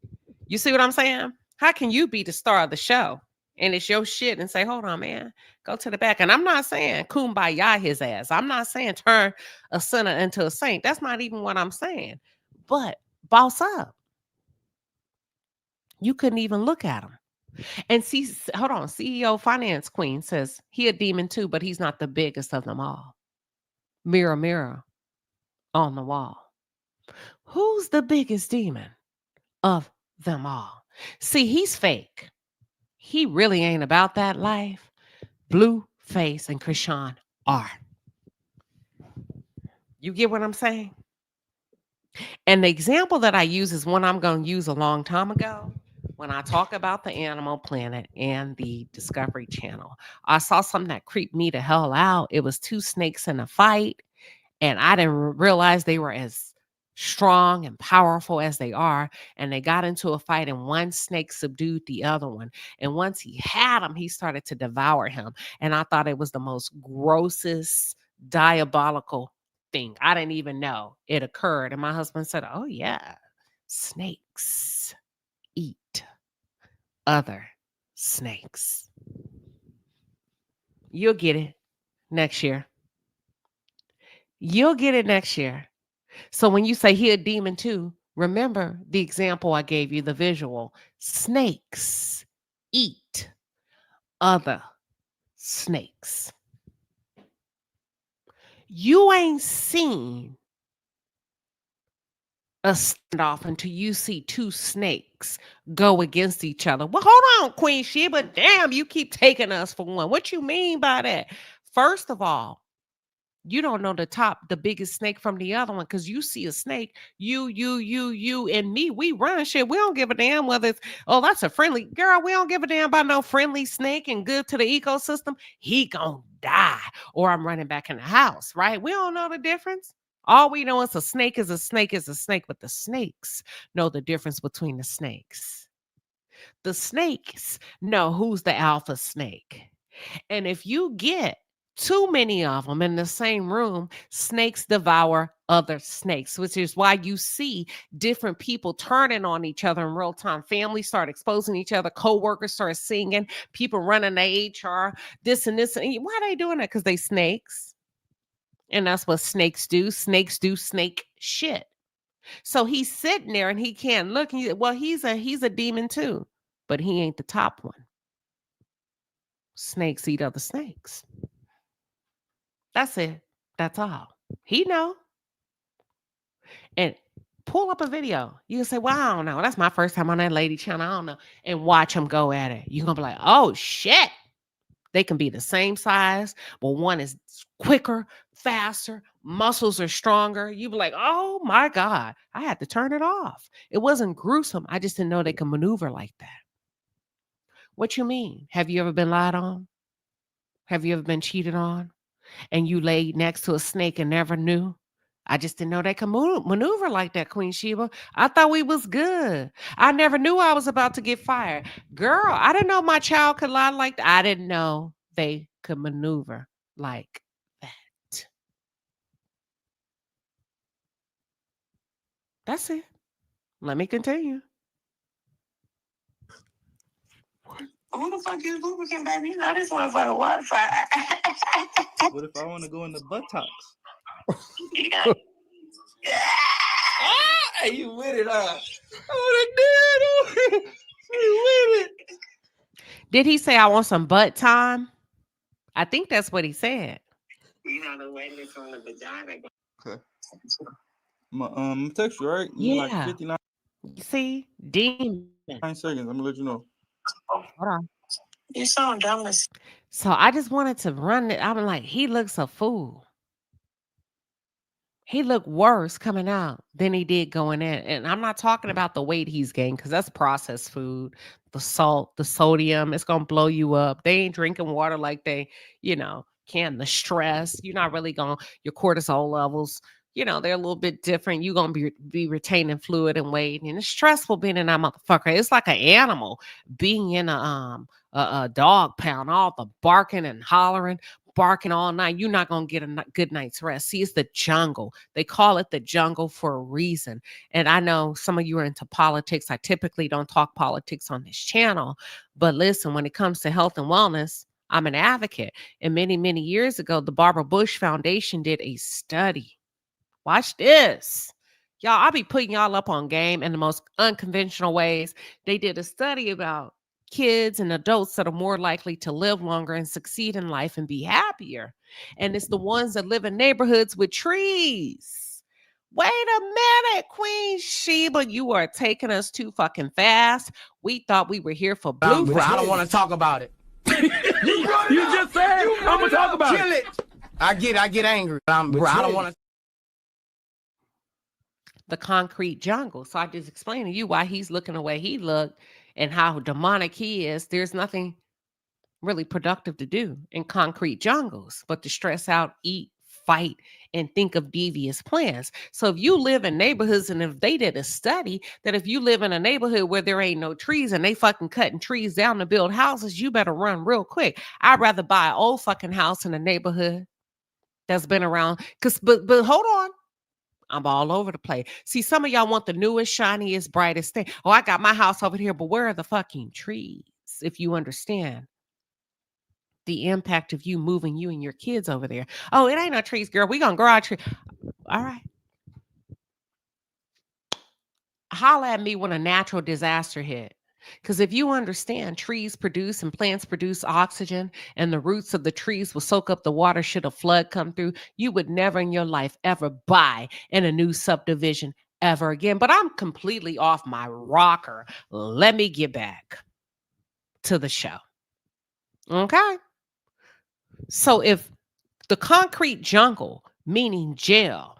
You see what I'm saying? How can you be the star of the show and it's your shit and say, hold on, man, go to the back? And I'm not saying kumbaya his ass. I'm not saying turn a sinner into a saint. That's not even what I'm saying. But boss up. You couldn't even look at him. And see, hold on, CEO Finance Queen says he a demon too, but he's not the biggest of them all. Mirror, mirror on the wall. Who's the biggest demon of them all? See, he's fake. He really ain't about that life. Blueface and Chrisean are. You get what I'm saying? And the example that I use is one I'm going to use a long time ago when I talk about the Animal Planet and the Discovery Channel. I saw something that creeped me the hell out. It was two snakes in a fight, and I didn't realize they were as strong and powerful as they are. And they got into a fight, and one snake subdued the other one. And once he had him, he started to devour him. And I thought it was the most grossest, diabolical thing. I didn't even know it occurred. And my husband said, oh, yeah, snakes eat other snakes. You'll get it next year. You'll get it next year. So when you say he a demon too, remember the example I gave you, the visual. Snakes eat other snakes. You ain't seen a standoff until you see two snakes go against each other. Well, hold on, Queen Sheba. Damn, you keep taking us for one. What you mean by that? First of all, you don't know the biggest snake from the other one, because you see a snake, you, and me, we run shit. We don't give a damn whether it's, oh, that's a friendly girl. We don't give a damn about no friendly snake and good to the ecosystem. He gonna die, or I'm running back in the house, right? We don't know the difference. All we know is a snake is a snake is a snake, but the snakes know the difference between the snakes. The snakes know who's the alpha snake. And if you get too many of them in the same room, snakes devour other snakes, which is why you see different people turning on each other in real time. Families start exposing each other. Co-workers start singing. People running the HR, this and this. And why are they doing that? Because they snakes. And that's what snakes do. Snakes do snake shit. So he's sitting there and he can't look. Well, he's a demon too, but he ain't the top one. Snakes eat other snakes. That's it. That's all. He know. And pull up a video. You can say, well, I don't know. That's my first time on that lady channel. I don't know. And watch him go at it. You're going to be like, oh, shit. They can be the same size, but one is quicker, faster, muscles are stronger. You be like, oh, my God. I had to turn it off. It wasn't gruesome. I just didn't know they could maneuver like that. What you mean? Have you ever been lied on? Have you ever been cheated on? And you laid next to a snake and never knew? I just didn't know they could maneuver like that, Queen Sheba. I thought we was good. I never knew I was about to get fired. Girl, I didn't know my child could lie like that. I didn't know they could maneuver like that. That's it. Let me continue. Who the fuck is lubricant, baby? You know this one for the Wi-Fi. What if I want to go in the buttocks? Yeah. Hey, you with it, huh? Oh, they did. You with it. Did he say I want some butt time? I think that's what he said. You know the way it's on the vagina. Okay. Text you, right? Yeah. Like 59 See? Demon. seconds. I'm going to let you know. Hold on. You so dumb. So I just wanted to run it. I'm like, he looks a fool. He looked worse coming out than he did going in. And I'm not talking about the weight he's gained because that's processed food, the salt, the sodium. It's going to blow you up. They ain't drinking water like they, can. The stress, you're not really going to, your cortisol levels, they're a little bit different. You're going to be retaining fluid and weight. And it's stressful being in that motherfucker. It's like an animal being in a dog pound, all the barking and hollering. Barking all night, you're not going to get a good night's rest. See, it's the jungle. They call it the jungle for a reason. And I know some of you are into politics. I typically don't talk politics on this channel. But listen, when it comes to health and wellness, I'm an advocate. And many, many years ago, the Barbara Bush Foundation did a study. Watch this. Y'all, I'll be putting y'all up on game in the most unconventional ways. They did a study about kids and adults that are more likely to live longer and succeed in life and be happier. And it's the ones that live in neighborhoods with trees. Wait a minute, Queen Sheba, you are taking us too fucking fast. We thought we were here for Blueface. I don't want to talk about it. You just said I'm gonna talk about Kill it. I get angry. I don't want to. The concrete jungle. So I just explained to you why he's looking the way he looked and how demonic he is. There's nothing really productive to do in concrete jungles but to stress out, eat, fight, and think of devious plans. So if you live in neighborhoods, and if they did a study that if you live in a neighborhood where there ain't no trees and they fucking cutting trees down to build houses, you better run real quick. I'd rather buy an old fucking house in a neighborhood that's been around. But hold on. I'm all over the place. See, some of y'all want the newest, shiniest, brightest thing. Oh, I got my house over here, but where are the fucking trees? If you understand the impact of you moving you and your kids over there. Oh, it ain't no trees, girl. We gonna grow our tree. All right. Holla at me when a natural disaster hit. Because if you understand, trees produce and plants produce oxygen, and the roots of the trees will soak up the water should a flood come through, you would never in your life ever buy in a new subdivision ever again. But I'm completely off my rocker. Let me get back to the show. Okay. So if the concrete jungle, meaning jail,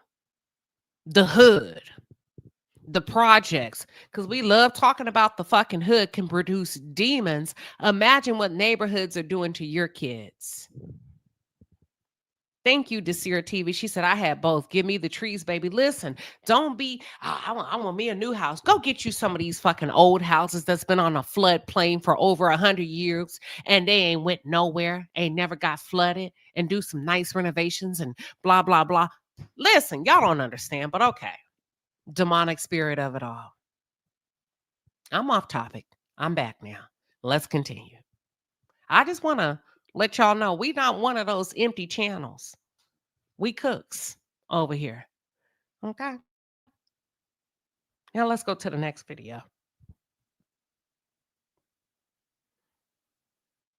the hood, the projects, because we love talking about the fucking hood, can produce demons. Imagine what neighborhoods are doing to your kids. Thank you, Desira TV. She said, I had both. Give me the trees, baby. Listen, don't be, I want me a new house. Go get you some of these fucking old houses that's been on a floodplain for over 100 years and they ain't went nowhere, ain't never got flooded, and do some nice renovations and blah, blah, blah. Listen, y'all don't understand, but okay. Demonic spirit of it all. I'm off topic. I'm back now. Let's continue. I just want to let y'all know we not one of those empty channels. We cooks over here. Okay. Now let's go to the next video.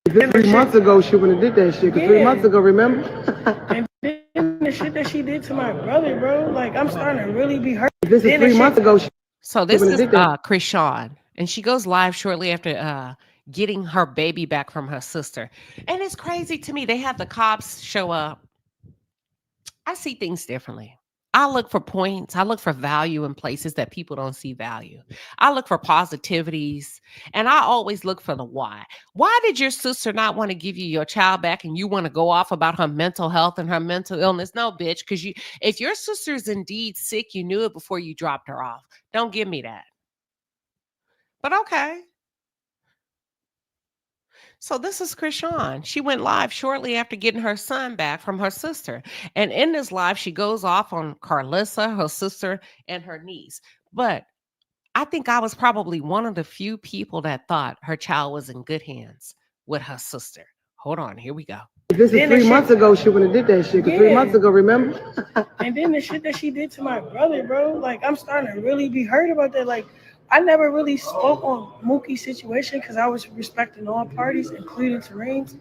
3 months ago, she wouldn't have did that shit. 'Cause 3 months ago, remember? And then the shit that she did to my brother, bro. Like, I'm starting to really be hurt. This is 3 months ago. So this is Chrisean, and she goes live shortly after getting her baby back from her sister. And it's crazy to me. They have the cops show up. I see things differently. I look for points. I look for value in places that people don't see value. I look for positivities, and I always look for the why. Why did your sister not want to give you your child back and you want to go off about her mental health and her mental illness? No, bitch, because if your sister's indeed sick, you knew it before you dropped her off. Don't give me that. But okay. So this is Chrisean. She went live shortly after getting her son back from her sister. And in this live, she goes off on Carlissa, her sister, and her niece. But I think I was probably one of the few people that thought her child was in good hands with her sister. Hold on, here we go. If this is 3 months ago, she wouldn't have did that shit. 'Cause 3 months ago, remember? And then the shit that she did to my brother, bro. Like, I'm starting to really be hurt about that. Like, I never really spoke on Mookie's situation because I was respecting all parties, including Terrain's.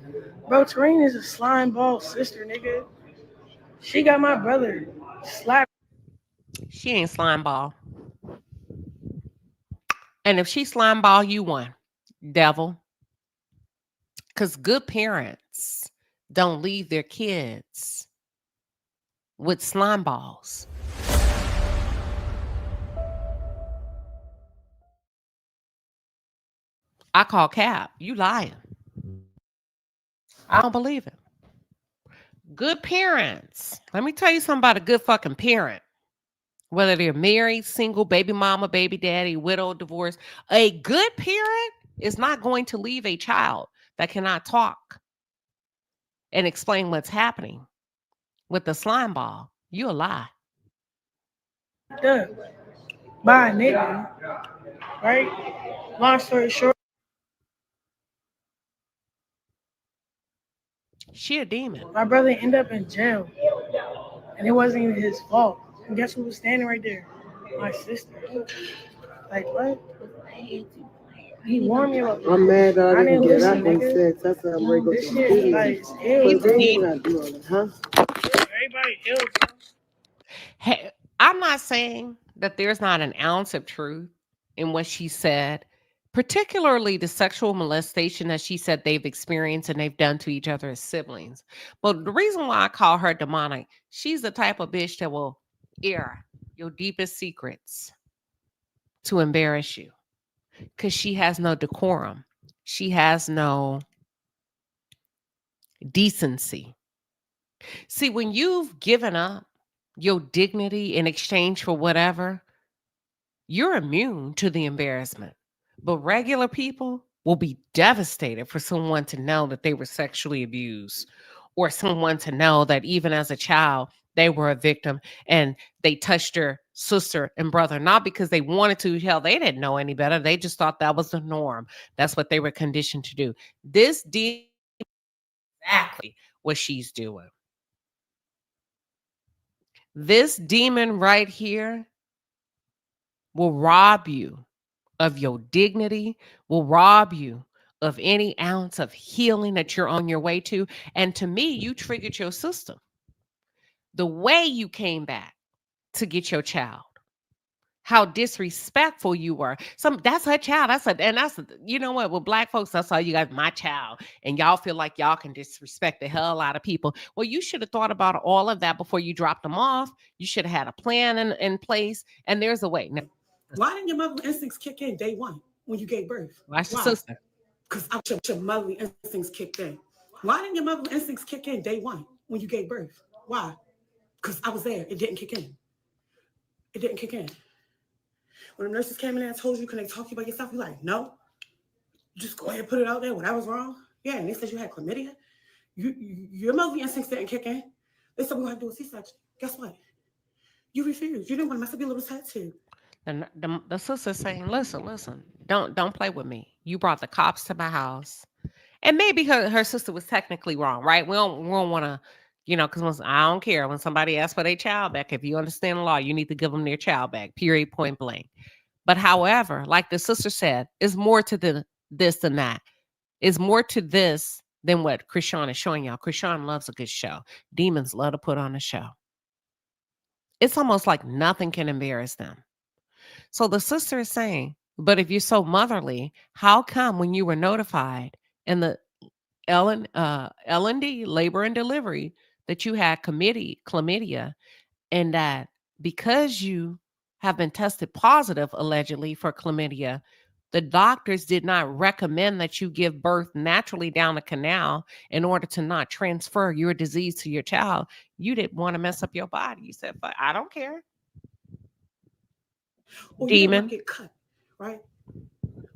Bro, Terrain is a slime ball sister, nigga. She got my brother slapped. She ain't slime ball. And if she slime ball, you won, devil. Because good parents don't leave their kids with slime balls. I call cap. You lying. I don't believe it. Good parents. Let me tell you something about a good fucking parent. Whether they're married, single, baby mama, baby daddy, widow, divorced, a good parent is not going to leave a child that cannot talk and explain what's happening with the slime ball. You a lie. By a nigga, right? Long story short. She a demon. My brother ended up in jail. And it wasn't even his fault. And guess who was standing right there? My sister. Like, what? He warned me about I'm mad that I didn't get listen, up in nigga. sex. That's what I'm breaking This shit, like, But ill. they ain't gotta do all that, huh? Everybody ill, bro. Hey, I'm not saying that there's not an ounce of truth in what she said, particularly the sexual molestation that she said they've experienced and they've done to each other as siblings. But the reason why I call her demonic, she's the type of bitch that will air your deepest secrets to embarrass you because she has no decorum. She has no decency. See, when you've given up your dignity in exchange for whatever, you're immune to the embarrassment. But regular people will be devastated for someone to know that they were sexually abused, or someone to know that even as a child, they were a victim and they touched their sister and brother, not because they wanted to. Hell, they didn't know any better. They just thought that was the norm. That's what they were conditioned to do. This demon is exactly what she's doing. This demon right here will rob you of your dignity, will rob you of any ounce of healing that you're on your way to. And to me, you triggered your system. The way you came back to get your child, how disrespectful you were. That's her child. That's you know what? With black folks, that's all you got, my child. And y'all feel like y'all can disrespect the hell out of people. Well, you should have thought about all of that before you dropped them off. You should have had a plan in place. And there's a way. Now, why didn't your motherly instincts kick in day one when you gave birth? Watch the sister. Because your motherly instincts kicked in. Why didn't your motherly instincts kick in day one when you gave birth? Why? Because I was there. It didn't kick in. It didn't kick in. When the nurses came in and told you, can they talk to you about yourself? You're like, no. Just go ahead and put it out there. When I was wrong. Yeah, and they said you had chlamydia. Your motherly instincts didn't kick in. They said we had to do a C-section. Guess what? You refused. You didn't want to mess up your little tattoo. The sister's saying, listen, don't play with me. You brought the cops to my house. And maybe her sister was technically wrong, right? We don't want to, because I don't care. When somebody asks for their child back, if you understand the law, you need to give them their child back, period, point blank. But however, like the sister said, it's more to this than that. It's more to this than what Chrisean is showing y'all. Chrisean loves a good show. Demons love to put on a show. It's almost like nothing can embarrass them. So the sister is saying, but if you're so motherly, how come when you were notified in the L&D, labor and delivery, that you had chlamydia, and that because you have been tested positive, allegedly, for chlamydia, the doctors did not recommend that you give birth naturally down a canal in order to not transfer your disease to your child? You didn't want to mess up your body. You said, but I don't care. Or Demon. You get cut, right?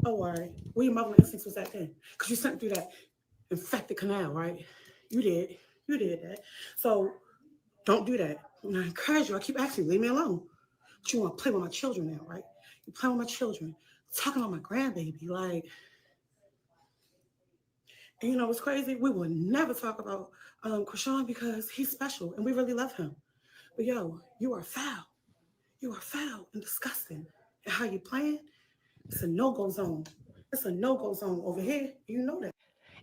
Oh, all right. Where your motherly instincts was that then? Because you sent through that infected canal, right? You did that. So don't do that. And I encourage you. I keep asking you, leave me alone. But you want to play with my children now, right? You playing with my children. Talking about my grandbaby. Like, and you know what's crazy? We will never talk about Chrisean because he's special and we really love him. But yo, you are foul. You are foul and disgusting. And how you playing? It's a no-go zone. It's a no-go zone over here. You know that.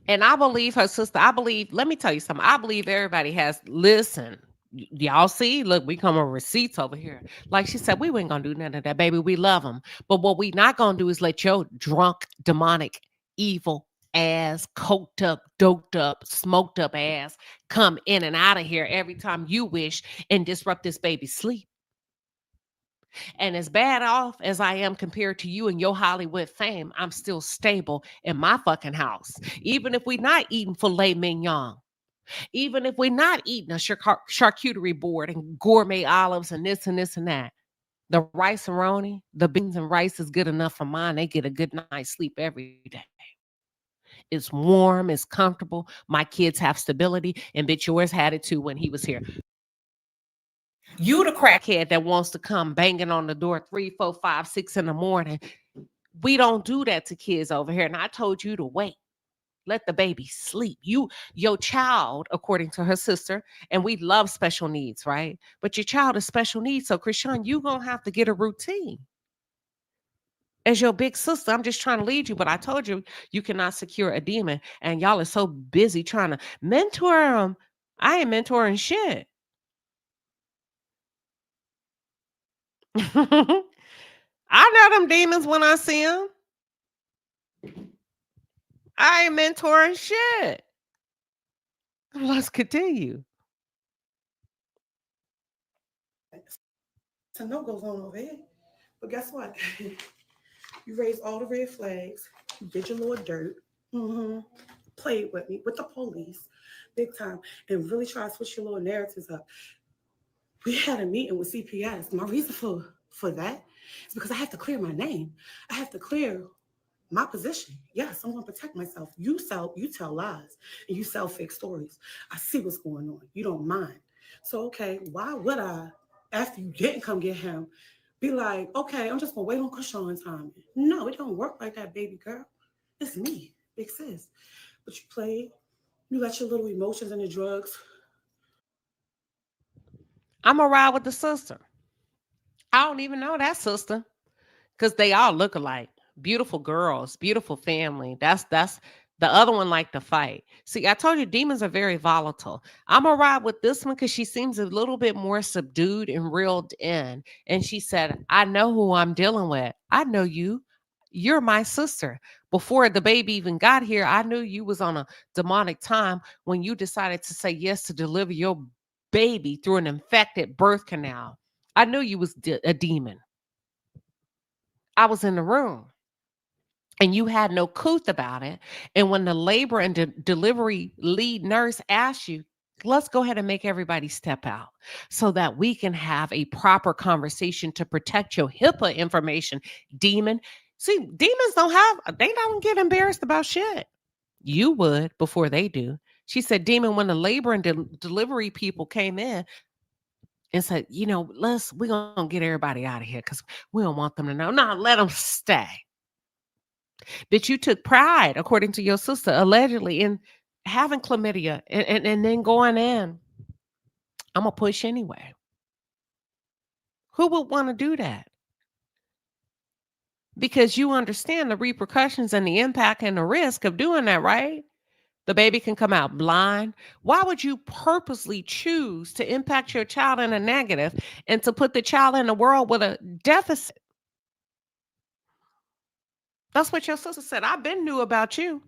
And I believe her sister. I believe, let me tell you something. I believe everybody has, listen, y'all see, look, we come on receipts over here. Like she said, we ain't gonna do none of that, baby. We love them. But what we not gonna do is let your drunk, demonic, evil ass, coked up, doped up, smoked up ass come in and out of here every time you wish and disrupt this baby's sleep. And as bad off as I am compared to you and your Hollywood fame, I'm still stable in my fucking house. Even if we're not eating filet mignon, even if we're not eating a charcuterie board and gourmet olives and this and this and that, the rice and roni, the beans and rice is good enough for mine. They get a good night's sleep every day. It's warm, it's comfortable. My kids have stability, and bitch, yours had it too when he was here. You the crackhead that wants to come banging on the door 3, 4, 5, 6 in the morning. We don't do that to kids over here. And I told you to wait. Let the baby sleep. Your child, according to her sister, and we love special needs, right? But your child is special needs. So Chrisean, you gonna have to get a routine. As your big sister, I'm just trying to lead you, but I told you you cannot secure a demon. And y'all are so busy trying to mentor him. I ain't mentoring shit. I know them demons when I see them. I ain't mentoring shit. Let's continue. It's a no-go zone over here. But guess what? You raised all the red flags. You did your little dirt. Played with me, with the police, big time, and really tried to switch your little narratives up. We had a meeting with CPS. My reason for that is because I have to clear my name. I have to clear my position. Yes, I'm going to protect myself. You tell lies, and you sell fake stories. I see what's going on. You don't mind. So, okay, why would I, after you didn't come get him, be like, okay, I'm just going to wait on Chrisean's time? No, it don't work like that, baby girl. It's me, big sis. But you played. You got your little emotions and the drugs. I'm going to ride with the sister. I don't even know that sister because they all look alike. Beautiful girls, beautiful family. That's the other one like to fight. See, I told you demons are very volatile. I'm going to ride with this one because she seems a little bit more subdued and reeled in. And she said, I know who I'm dealing with. I know you. You're my sister. Before the baby even got here, I knew you was on a demonic time when you decided to say yes to deliver your baby through an infected birth canal. I knew you was a demon. I was in the room. And you had no couth about it. And when the labor and delivery lead nurse asked you, let's go ahead and make everybody step out so that we can have a proper conversation to protect your HIPAA information, demon. See, demons they don't get embarrassed about shit. You would before they do. She said, demon, when the labor and delivery people came in and said, we're going to get everybody out of here because we don't want them to know. No, let them stay. But you took pride, according to your sister, allegedly in having chlamydia and then going in. I'm going to push anyway. Who would want to do that? Because you understand the repercussions and the impact and the risk of doing that, right? The baby can come out blind. Why would you purposely choose to impact your child in a negative and to put the child in the world with a deficit? That's what your sister said. I've been knew about you.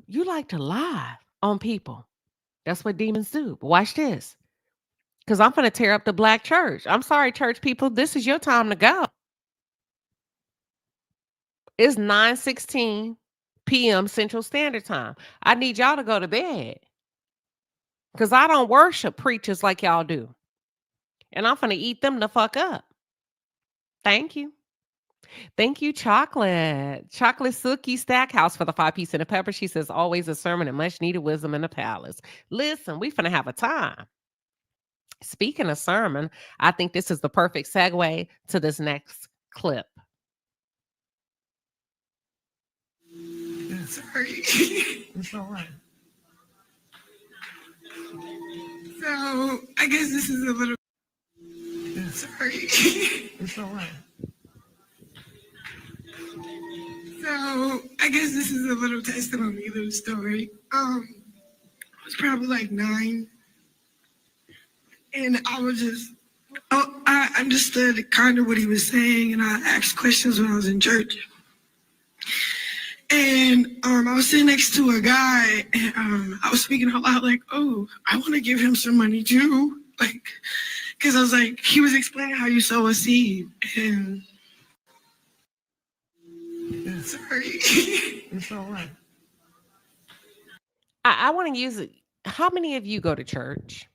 You like to lie on people. That's what demons do. But watch this. Because I'm going to tear up the black church. I'm sorry, church people. This is your time to go. It's 9:16 p.m. Central Standard Time. I need y'all to go to bed. Because I don't worship preachers like y'all do. And I'm going to eat them the fuck up. Thank you. Thank you, Chocolate. Chocolate Silky Stackhouse for the 5-piece and a pepper. She says, always a sermon and much needed wisdom in the palace. Listen, we finna have a time. Speaking of sermon, I think this is the perfect segue to this next clip. Sorry. It's all right. So I guess this is a little. Sorry. It's all right. So I guess this is a little testimony, a little story. I was probably like 9, and I was just. I understood kind of what he was saying, and I asked questions when I was in church. And I was sitting next to a guy, and I was speaking out loud, like, "Oh, I want to give him some money too," like, because I was like, he was explaining how you sow a seed, and sorry, It's all right. I want to use it. How many of you go to church?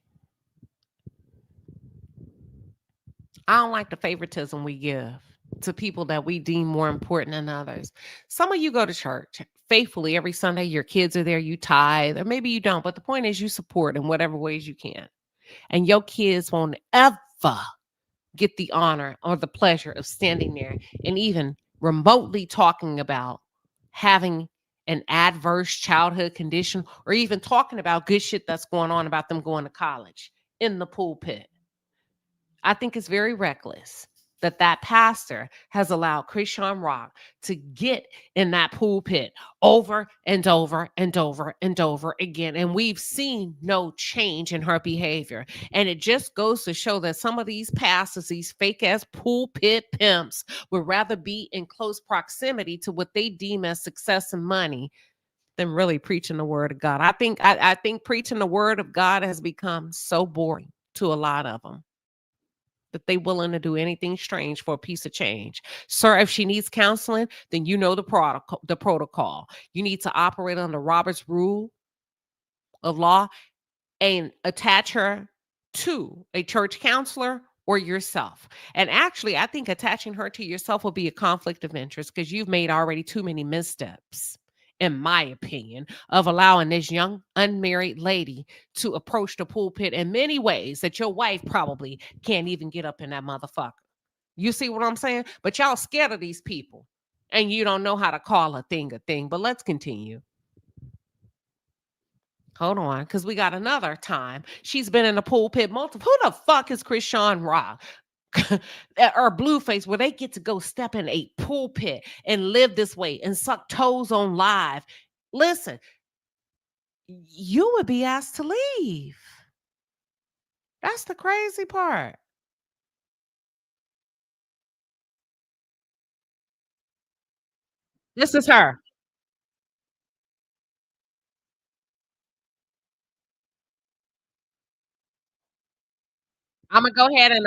I don't like the favoritism we give to people that we deem more important than others. Some of you go to church faithfully every Sunday. Your kids are there, you tithe, or maybe you don't. But the point is you support in whatever ways you can. And your kids won't ever get the honor or the pleasure of standing there and even remotely talking about having an adverse childhood condition or even talking about good shit that's going on about them going to college in the pulpit. I think it's very reckless that pastor has allowed Chrisean Rock to get in that pulpit over and over and over and over again. And we've seen no change in her behavior. And it just goes to show that some of these pastors, these fake ass pulpit pimps, would rather be in close proximity to what they deem as success and money than really preaching the word of God. I think preaching the word of God has become so boring to a lot of them that they willing to do anything strange for a piece of change. Sir, if she needs counseling, then you know the protocol. You need to operate under Robert's rule of law and attach her to a church counselor or yourself. And actually, I think attaching her to yourself will be a conflict of interest because you've made already too many missteps, in my opinion, of allowing this young unmarried lady to approach the pulpit in many ways that your wife probably can't even get up in that motherfucker. You see what I'm saying? But y'all scared of these people and you don't know how to call a thing. But let's continue. Hold on, because we got another time. She's been in the pulpit multiple. Who the fuck is Chrisean Rock? Or Blueface, where they get to go step in a pulpit and live this way and suck toes on live. Listen, you would be asked to leave. That's the crazy part. This is her. I'm gonna go ahead and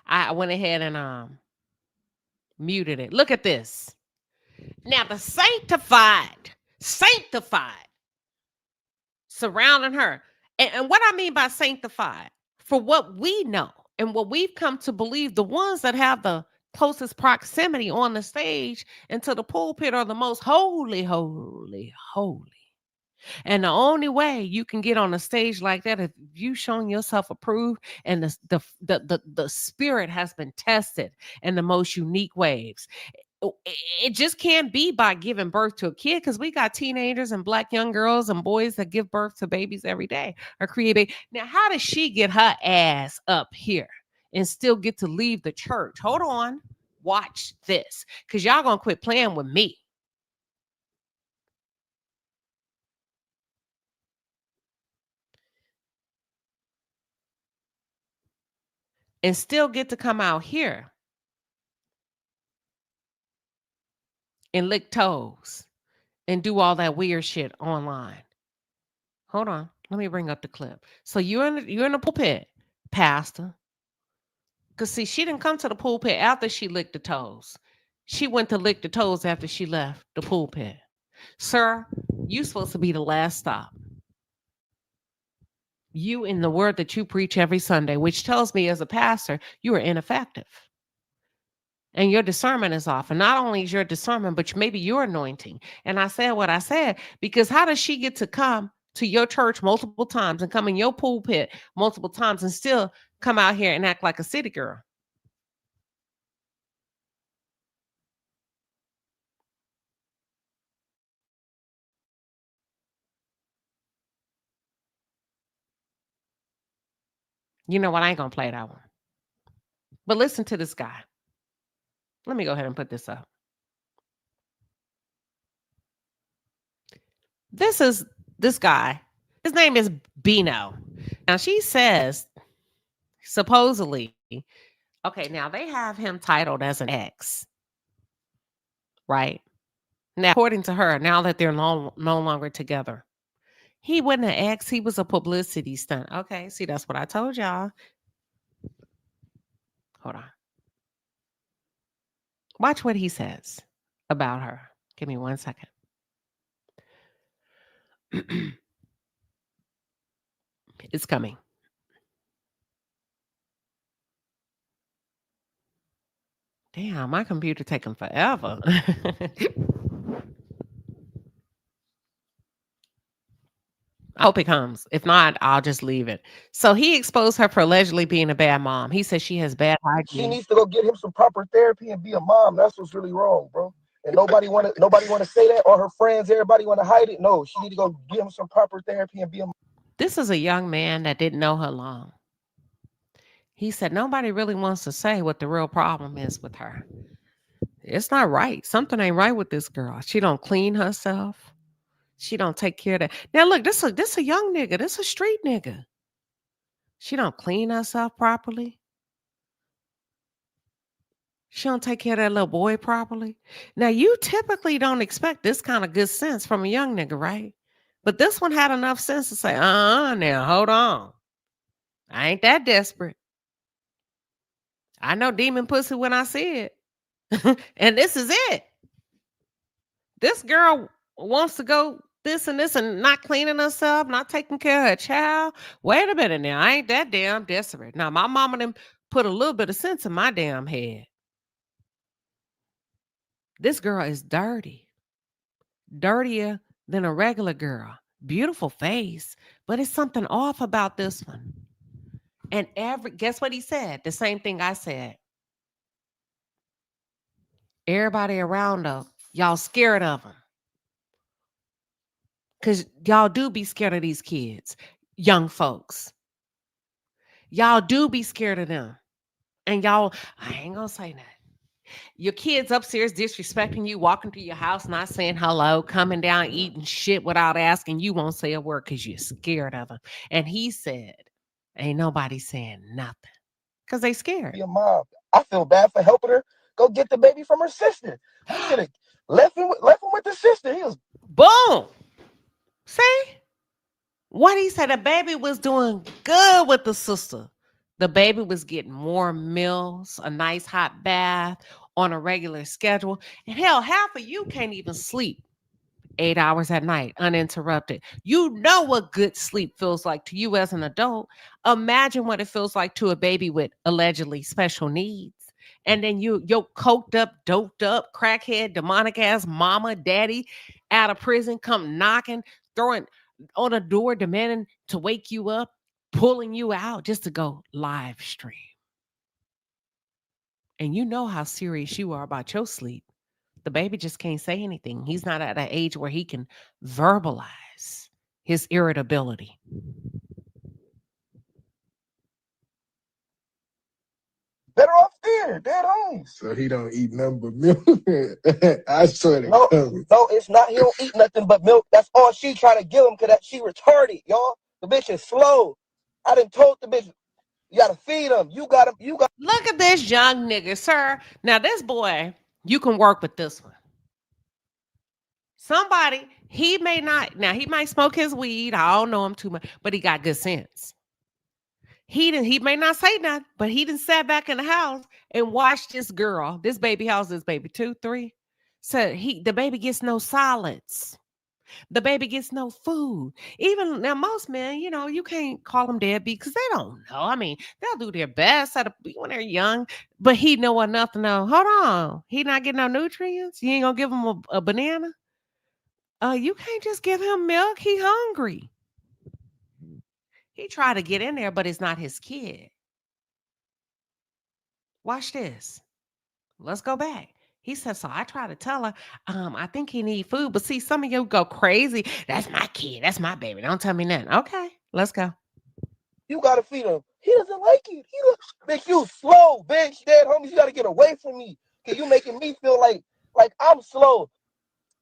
I went ahead and muted it. Look at this. Now the sanctified surrounding her. And what I mean by sanctified, for what we know and what we've come to believe, the ones that have the closest proximity on the stage and to the pulpit are the most holy. And the only way you can get on a stage like that is if you shown yourself approved and the spirit has been tested in the most unique ways. It just can't be by giving birth to a kid, because we got teenagers and black young girls and boys that give birth to babies every day or create babies. Now, how does she get her ass up here and still get to leave the church? Hold on. Watch this, because y'all gonna quit playing with me. And still get to come out here and lick toes and do all that weird shit online. Hold on. Let me bring up the clip. So you're in the pulpit, pastor. Because see, she didn't come to the pulpit after she licked the toes. She went to lick the toes after she left the pulpit. Sir, you're supposed to be the last stop. You in the word that you preach every Sunday, which tells me as a pastor, you are ineffective. And your discernment is off. And not only is your discernment, but maybe your anointing. And I said what I said, because how does she get to come to your church multiple times and come in your pulpit multiple times and still come out here and act like a city girl? You know what? I ain't going to play that one. But listen to this guy. Let me go ahead and put this up. This is this guy. His name is Bino. Now she says, supposedly, okay, now they have him titled as an ex, right? Now, according to her, now that they're no longer together, he wasn't an ex. He was a publicity stunt. Okay, see, that's what I told y'all. Hold on. Watch what he says about her. Give me 1 second. It's coming. Damn, my computer taking forever. I hope it comes. If not, I'll just leave it. So he exposed her for allegedly being a bad mom. He says she has bad hygiene. She needs to go get him some proper therapy and be a mom. That's what's really wrong, bro. And nobody want to say that, or her friends, everybody want to hide it. No, she need to go get him some proper therapy and be a mom. This is a young man that didn't know her long. He said nobody really wants to say what the real problem is with her. It's not right. Something ain't right with this girl. She don't clean herself. She don't take care of that. Now look, this a young nigga. This a street nigga. She don't clean herself properly. She don't take care of that little boy properly. Now you typically don't expect this kind of good sense from a young nigga, right? But this one had enough sense to say, now hold on. I ain't that desperate. I know demon pussy when I see it. And this is it. This girl wants to go this and this and not cleaning herself, not taking care of her child. Wait a minute now. I ain't that damn desperate. Now, my mama done put a little bit of sense in my damn head. This girl is dirty. Dirtier than a regular girl. Beautiful face. But it's something off about this one. And guess what he said? The same thing I said. Everybody around her, y'all scared of them. Because y'all do be scared of these kids, young folks. Y'all do be scared of them. And y'all, I ain't going to say that. Your kids upstairs disrespecting you, walking through your house, not saying hello, coming down, eating shit without asking. You won't say a word because you're scared of them. And he said, ain't nobody saying nothing because they scared. Be a mom. I feel bad for helping her go get the baby from her sister. He should have left him with the sister. He was boom. See? What he said, the baby was doing good with the sister. The baby was getting warm meals, a nice hot bath on a regular schedule. And hell, half of you can't even sleep 8 hours at night uninterrupted. You know what good sleep feels like to you as an adult. Imagine what it feels like to a baby with allegedly special needs. And then you're coked up, doped up, crackhead, demonic ass mama, daddy out of prison come knocking, throwing on a door, demanding to wake you up, pulling you out just to go live stream. And you know how serious you are about your sleep. The baby just can't say anything. He's not at an age where he can verbalize his irritability. better off there, dead home. So he don't eat nothing but milk. I swear to No, it's not. He don't eat nothing but milk. That's all she trying to give him because she retarded, y'all. The bitch is slow. I done told the bitch, you gotta feed him. You got. Look at this young nigga, sir. Now this boy, you can work with this one. Somebody, he may not, now he might smoke his weed. I don't know him too much, but he got good sense. He may not say nothing, but he done sat back in the house and watched this girl, this baby, how's this baby, 2, 3? So the baby gets no solids. The baby gets no food. Even now, most men, you know, you can't call them deadbeat because they don't know. I mean, they'll do their best when they're young, but he know enough to know. Hold on, he not getting no nutrients. You ain't gonna give him a banana. You can't just give him milk. He hungry. He tried to get in there, but it's not his kid. Watch this. Let's go back. He said, so I try to tell her, I think he need food. But see, some of you go crazy. That's my kid. That's my baby. Don't tell me nothing. Okay, let's go. You gotta feed him. He doesn't like it. Bitch, you slow, bitch. Dead homies, you gotta get away from me. Cause you making me feel like I'm slow.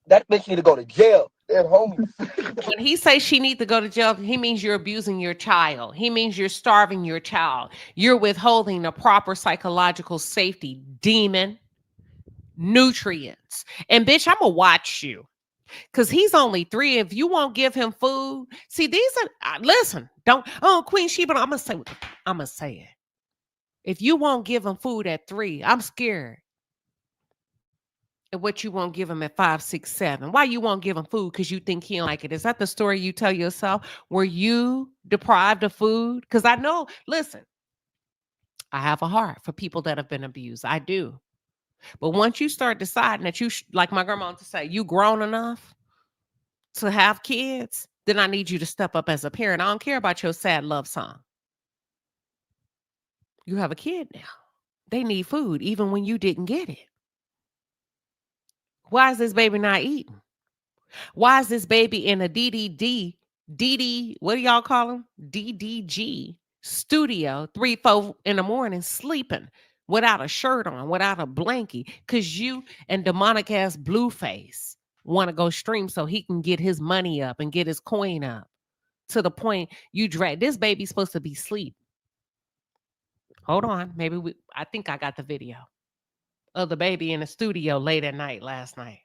That bitch need to go to jail. Dead homies. When he says she needs to go to jail, he means you're abusing your child. He means you're starving your child. You're withholding the proper psychological safety, demon. Nutrients. And bitch, I'm gonna watch you because he's only 3. If you won't give him food, see, these are listen, don't Queen Sheba, I'm gonna say it. If you won't give him food at 3, I'm scared of what you won't give him at 5, 6, 7. Why you won't give him food? Because you think he don't like it. Is that the story you tell yourself? Were you deprived of food? Because I know, listen, I have a heart for people that have been abused. I do. But once you start deciding that like my grandma used to say, you grown enough to have kids, then I need you to step up as a parent. I don't care about your sad love song. You have a kid now. They need food even when you didn't get it. Why is this baby not eating? Why is this baby in a DD, what do y'all call them? DDG studio 3, 4 in the morning sleeping without a shirt on, without a blankie, because you and demonic ass Blueface want to go stream so he can get his money up and get his coin up to the point you drag. This baby's supposed to be asleep. Hold on. I think I got the video of the baby in the studio late at night last night.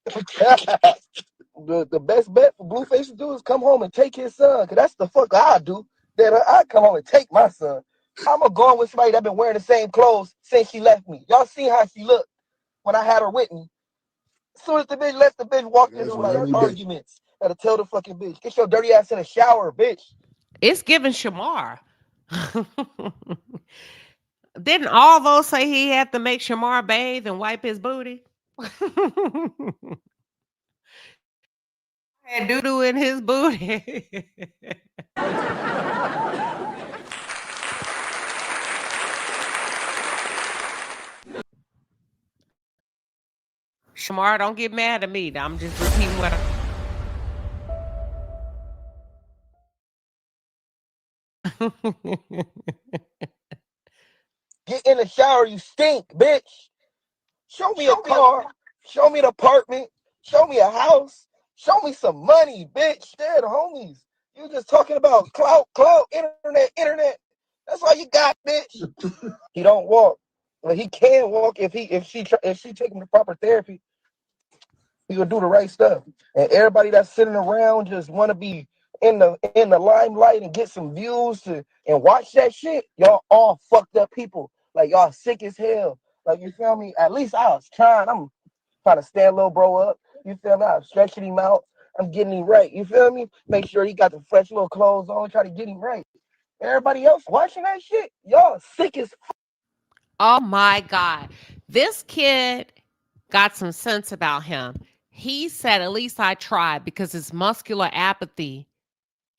The best bet for Blueface to do is come home and take his son. Cause that's the fuck I do. That I come home and take my son. I'm gonna go with somebody that been wearing the same clothes since she left me. Y'all see how she looked when I had her with me. As soon as the bitch left, the bitch walked into like arguments. Gotta tell the fucking bitch, get your dirty ass in the shower, bitch. It's giving Shamar. Didn't all those say he had to make Shamar bathe and wipe his booty? Had doo-doo in his booty. Shamar, don't get mad at me. I'm just repeating what Get in the shower, you stink, bitch. Show me a car. Show me an apartment. Show me a house. Show me some money, bitch. They're the homies. You just talking about clout, internet. That's all you got, bitch. He don't walk. Well, he can walk if she take him to proper therapy. He gonna do the right stuff. And everybody that's sitting around just want to be in the limelight and get some views and watch that shit. Y'all all fucked up people. Like y'all sick as hell. Like you feel me? At least I was trying. I'm trying to stand little bro up. You feel me? I'm stretching him out. I'm getting him right. You feel me? Make sure he got the fresh little clothes on. Try to get him right. Everybody else watching that shit, y'all sick as fuck. Oh my God. This kid got some sense about him. He said, at least I tried, because his muscular apathy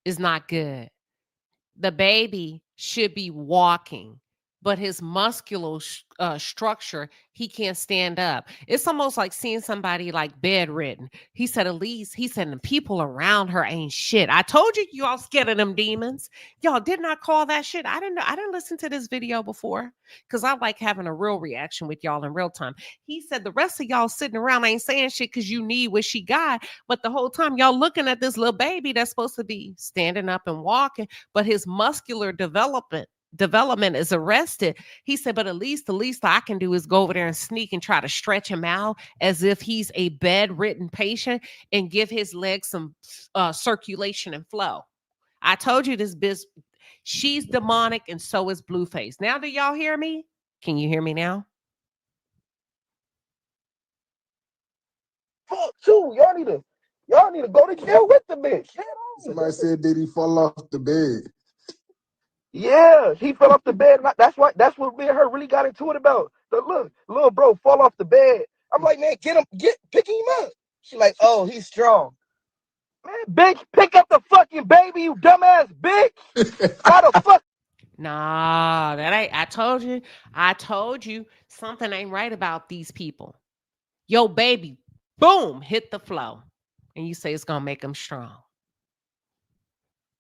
is not good. The baby should be walking, but his muscular structure, he can't stand up. It's almost like seeing somebody like bedridden. He said, at least, he said, the people around her ain't shit. I told you, y'all scared of them demons. Y'all did not call that shit. I didn't listen to this video before because I like having a real reaction with y'all in real time. He said, the rest of y'all sitting around ain't saying shit because you need what she got. But the whole time y'all looking at this little baby that's supposed to be standing up and walking, but his muscular development is arrested. He said, but the least I can do is go over there and sneak and try to stretch him out as if he's a bedridden patient and give his legs some circulation and flow. I told you this bitch, she's demonic, and so is Blueface. Now do y'all hear me? Can you hear me now? fuck too. Y'all need to go to jail with the bitch. Somebody said, did he fall off the bed? Yeah, he fell off the bed. That's what me and her really got into it about. The little bro fall off the bed. I'm like, man, pick him up. She like, oh, he's strong. Man, bitch, pick up the fucking baby, you dumbass bitch. How the fuck? Nah, that ain't. I told you something ain't right about these people. Yo, baby, boom, hit the flow, and you say it's gonna make them strong.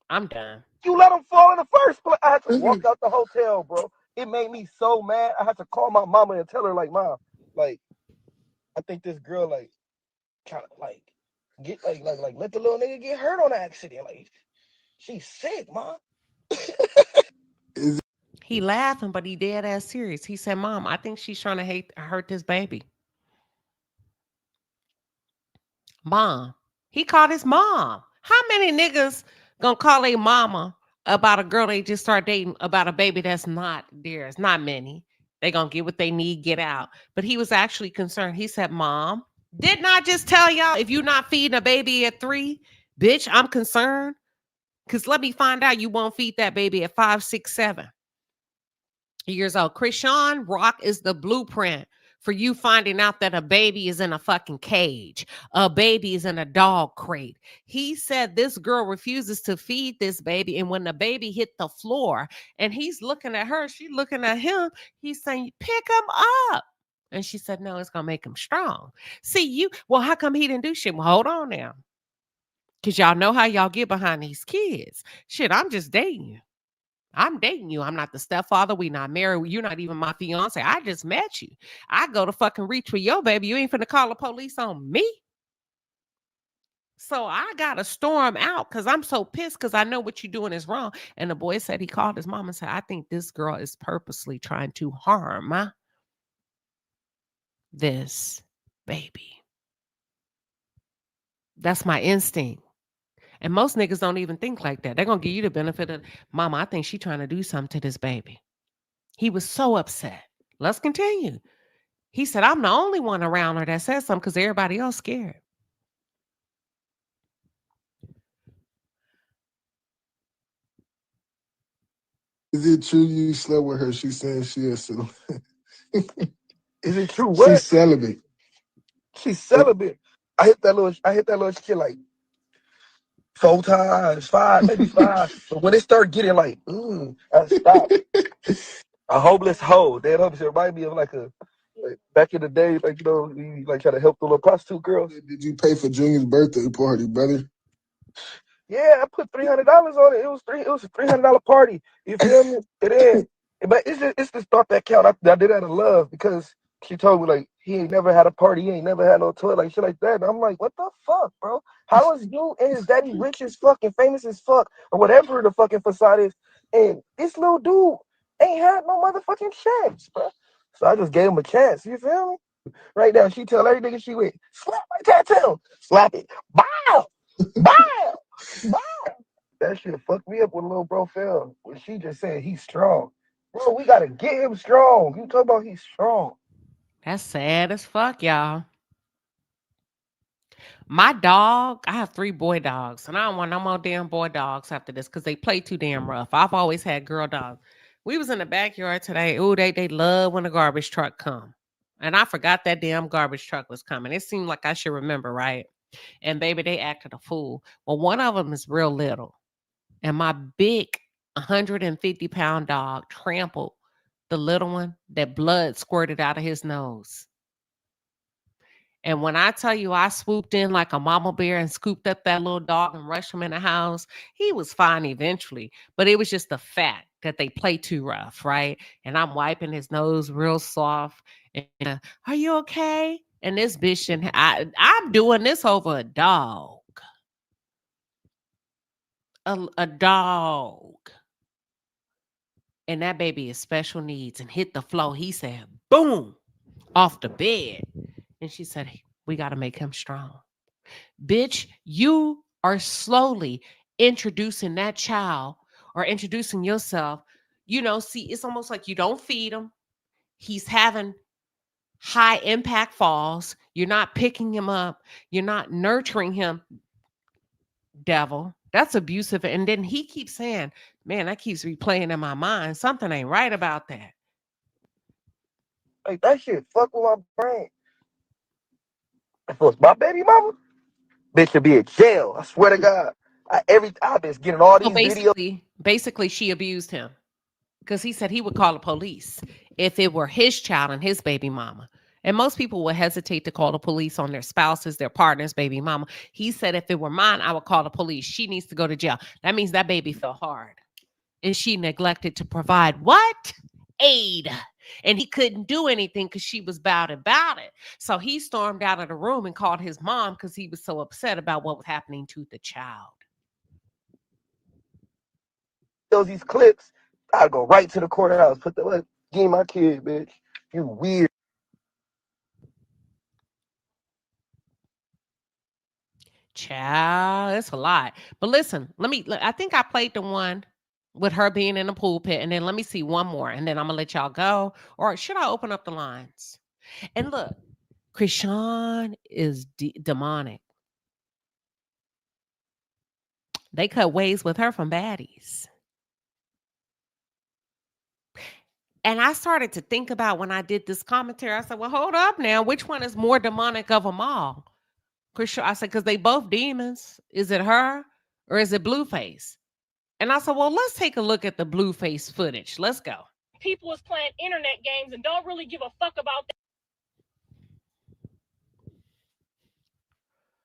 I'm done. You let him fall in the first place. I had to walk out the hotel, bro. It made me so mad. I had to call my mama and tell her, like, Mom, like, I think this girl, like, kind of, like, get, like, let the little nigga get hurt on the accident. Like, she's sick, Mom. He laughing, but he dead ass serious. He said, Mom, I think she's trying to hurt this baby. Mom. He called his mom. How many niggas gonna call a mama about a girl they just start dating about a baby that's not theirs? Not many. They gonna get what they need, get out. But he was actually concerned. He said, Mom, didn't I just tell y'all if you're not feeding a baby at 3, bitch, I'm concerned. Because let me find out you won't feed that baby at 5, 6, 7 years old. Chrisean Rock is the blueprint for you finding out that a baby is in a fucking cage. A baby is in a dog crate. He said this girl refuses to feed this baby. And when the baby hit the floor and he's looking at her, she's looking at him, he's saying, pick him up. And she said, no, it's going to make him strong. See, well, how come he didn't do shit? Well, hold on now. Because y'all know how y'all get behind these kids. Shit, I'm just dating you. I'm dating you. I'm not the stepfather. We not married. You're not even my fiance. I just met you. I go to fucking reach for your baby. You ain't finna call the police on me. So I got to storm out because I'm so pissed because I know what you're doing is wrong. And the boy said he called his mom and said, I think this girl is purposely trying to harm this baby. That's my instinct. And most niggas don't even think like that. They're going to give you the benefit of, Mama, I think she's trying to do something to this baby. He was so upset. Let's continue. He said, I'm the only one around her that says something because everybody else scared. Is it true you slept with her? She's saying she is celibate. Is it true? What? She's celibate. She's celibate. I hit that little shit like 4 times, 5, maybe 5. But when it start getting like, I stop. A homeless hoe. That homeless remind me of like back in the day, like, you know, you like try to help the little prostitute girls. Did you pay for Junior's birthday party, brother? Yeah, I put $300 on it. It was a $300 party. You feel me? It is. But it's the thought that count. I did out of love because she told me like he ain't never had a party, he ain't never had no toy, like shit like that. And I'm like, what the fuck, bro? How is you and his daddy rich as fuck and famous as fuck or whatever the fucking facade is, and this little dude ain't had no motherfucking chance, bro? So I just gave him a chance. You feel me? Right now, she tell every nigga she with, slap my tattoo, slap it, bow, bow, bow. That shit fucked me up when little bro fell. When she just said he's strong. Bro, we gotta get him strong. You talk about he's strong. That's sad as fuck, y'all. My dog, I have 3 boy dogs, and I don't want no more damn boy dogs after this because they play too damn rough. I've always had girl dogs. We was in the backyard today. Ooh, they love when the garbage truck come. And I forgot that damn garbage truck was coming. It seemed like I should remember, right? And baby, they acted a fool. Well, one of them is real little. And my big 150-pound dog trampled the little one that blood squirted out of his nose. And when I tell you I swooped in like a mama bear and scooped up that little dog and rushed him in the house, he was fine eventually. But it was just the fact that they play too rough, right? And I'm wiping his nose real soft. And, are you okay? And this bitch, and I'm doing this over a dog. A dog. And that baby is special needs and hit the floor. He said, boom, off the bed. And she said, hey, we got to make him strong. Bitch, you are slowly introducing that child or introducing yourself. You know, see, it's almost like you don't feed him. He's having high impact falls. You're not picking him up. You're not nurturing him. Devil. That's abusive. And then he keeps saying, man, that keeps replaying in my mind. Something ain't right about that. Like, that shit fuck with my brain. If it was my baby mama, bitch should be in jail. I swear to God. I've been getting all So these videos. basically she abused him because he said he would call the police if it were his child and his baby mama. And most people would hesitate to call the police on their spouses, their partners, baby mama. He said, if it were mine, I would call the police. She needs to go to jail. That means that baby fell hard. And she neglected to provide what? Aid. And he couldn't do anything because she was about it. So he stormed out of the room and called his mom because he was so upset about what was happening to the child. These clips, I'd go right to the courthouse. Give me my kid, bitch. You weird. Child, it's a lot. But listen, I think I played the one with her being in the pulpit, and then let me see one more, and then I'm gonna let y'all go. Or should I open up the lines? And look, Chrisean is demonic. They cut ways with her from baddies. And I started to think about when I did this commentary, I said, well, hold up now. Which one is more demonic of them all? I said, because they both demons. Is it her or is it Blueface? And I said, well, let's take a look at the Blueface footage. Let's go. People is playing internet games and don't really give a fuck about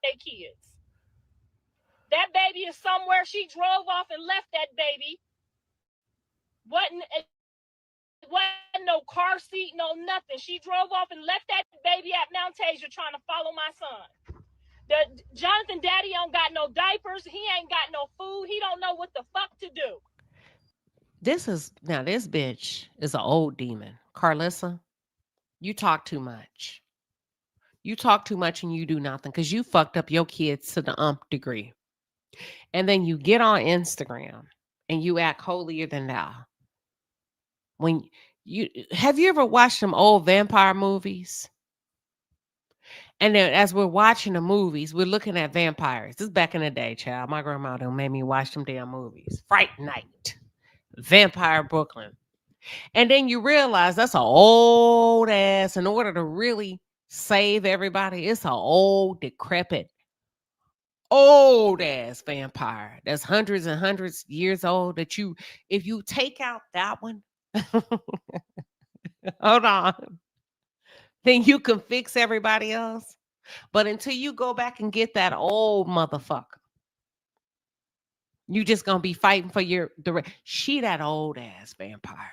their kids. That baby is somewhere. She drove off and left that baby. Wasn't no car seat, no nothing. She drove off and left that baby at Mount Tasia trying to follow my son. Jonathan daddy don't got no diapers. He ain't got no food. He don't know what the fuck to do. This bitch is an old demon. Carlissa, you talk too much. You talk too much and you do nothing because you fucked up your kids to the umph degree. And then you get on Instagram and you act holier than thou. Have you ever watched them old vampire movies? And then as we're watching the movies, we're looking at vampires. This is back in the day, child. My grandma done made me watch them damn movies. Fright Night, Vampire Brooklyn. And then you realize that's an old ass, in order to really save everybody, it's an old, decrepit, old ass vampire that's hundreds and hundreds years old that if you take out that one, hold on, then you can fix everybody else. But until you go back and get that old motherfucker, you just gonna be fighting for she that old ass vampire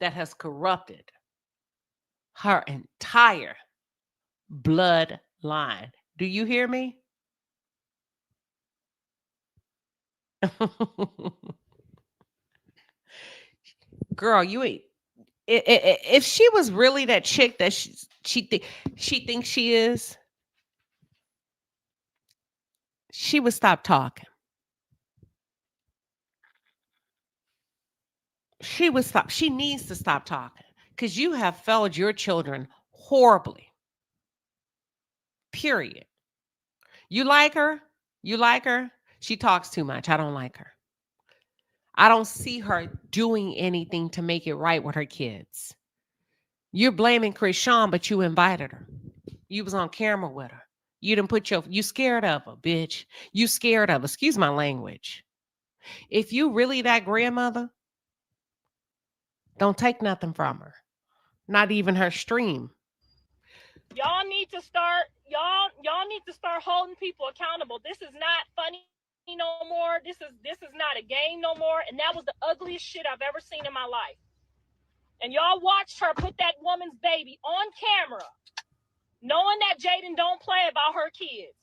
that has corrupted her entire bloodline. Do you hear me? Girl, you ain't. If she was really that chick that she thinks she is, she would stop talking. She needs to stop talking because you have failed your children horribly. Period. You like her? She talks too much. I don't like her. I don't see her doing anything to make it right with her kids. You're blaming Chrisean, but you invited her. You was on camera with her. You didn't you scared of her, bitch. You scared of her. Excuse my language. If you really that grandmother, don't take nothing from her. Not even her stream. Y'all need to start holding people accountable. This is not funny no more. This is not a game no more. And that was the ugliest shit I've ever seen in my life. And y'all watched her put that woman's baby on camera, knowing that Jaidyn don't play about her kids.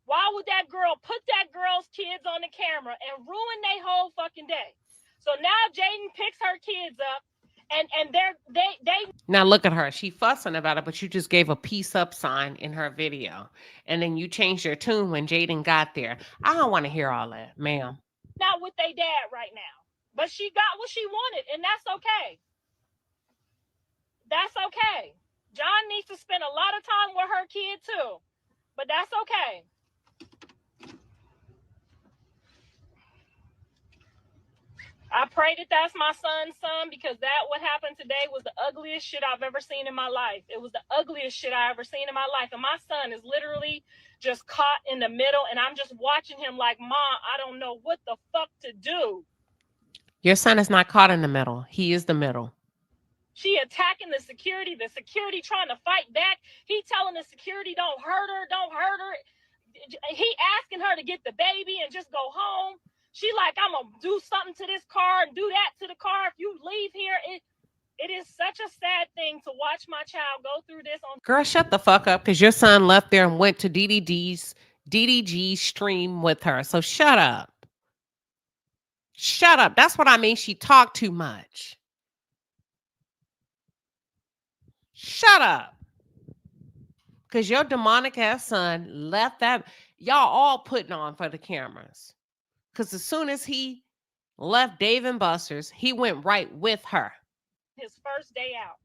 Why would that girl put that girl's kids on the camera and ruin their whole fucking day? So now Jaidyn picks her kids up and they now look at her. She fussing about it, but you just gave a peace up sign in her video. And then you changed your tune when Jaidyn got there. I don't want to hear all that, ma'am. Not with their dad right now. But she got what she wanted, and that's okay. That's okay. John needs to spend a lot of time with her kid too, but that's okay. I pray that that's my son's son, because that what happened today was the ugliest shit I've ever seen in my life. It was the ugliest shit I ever seen in my life. And my son is literally just caught in the middle, and I'm just watching him like, Mom, I don't know what the fuck to do. Your son is not caught in the middle. He is the middle. She attacking the security trying to fight back. He telling the security, don't hurt her. He asking her to get the baby and just go home. She like, I'm going to do something to this car and do that to the car if you leave here. It is such a sad thing to watch my child go through this. Girl, shut the fuck up, because your son left there and went to DDG's stream with her. So shut up. Shut up. That's what I mean. She talked too much. Shut up. Because your demonic ass son left that. Y'all all putting on for the cameras. Because as soon as he left Dave and Buster's, he went right with her. His first day out.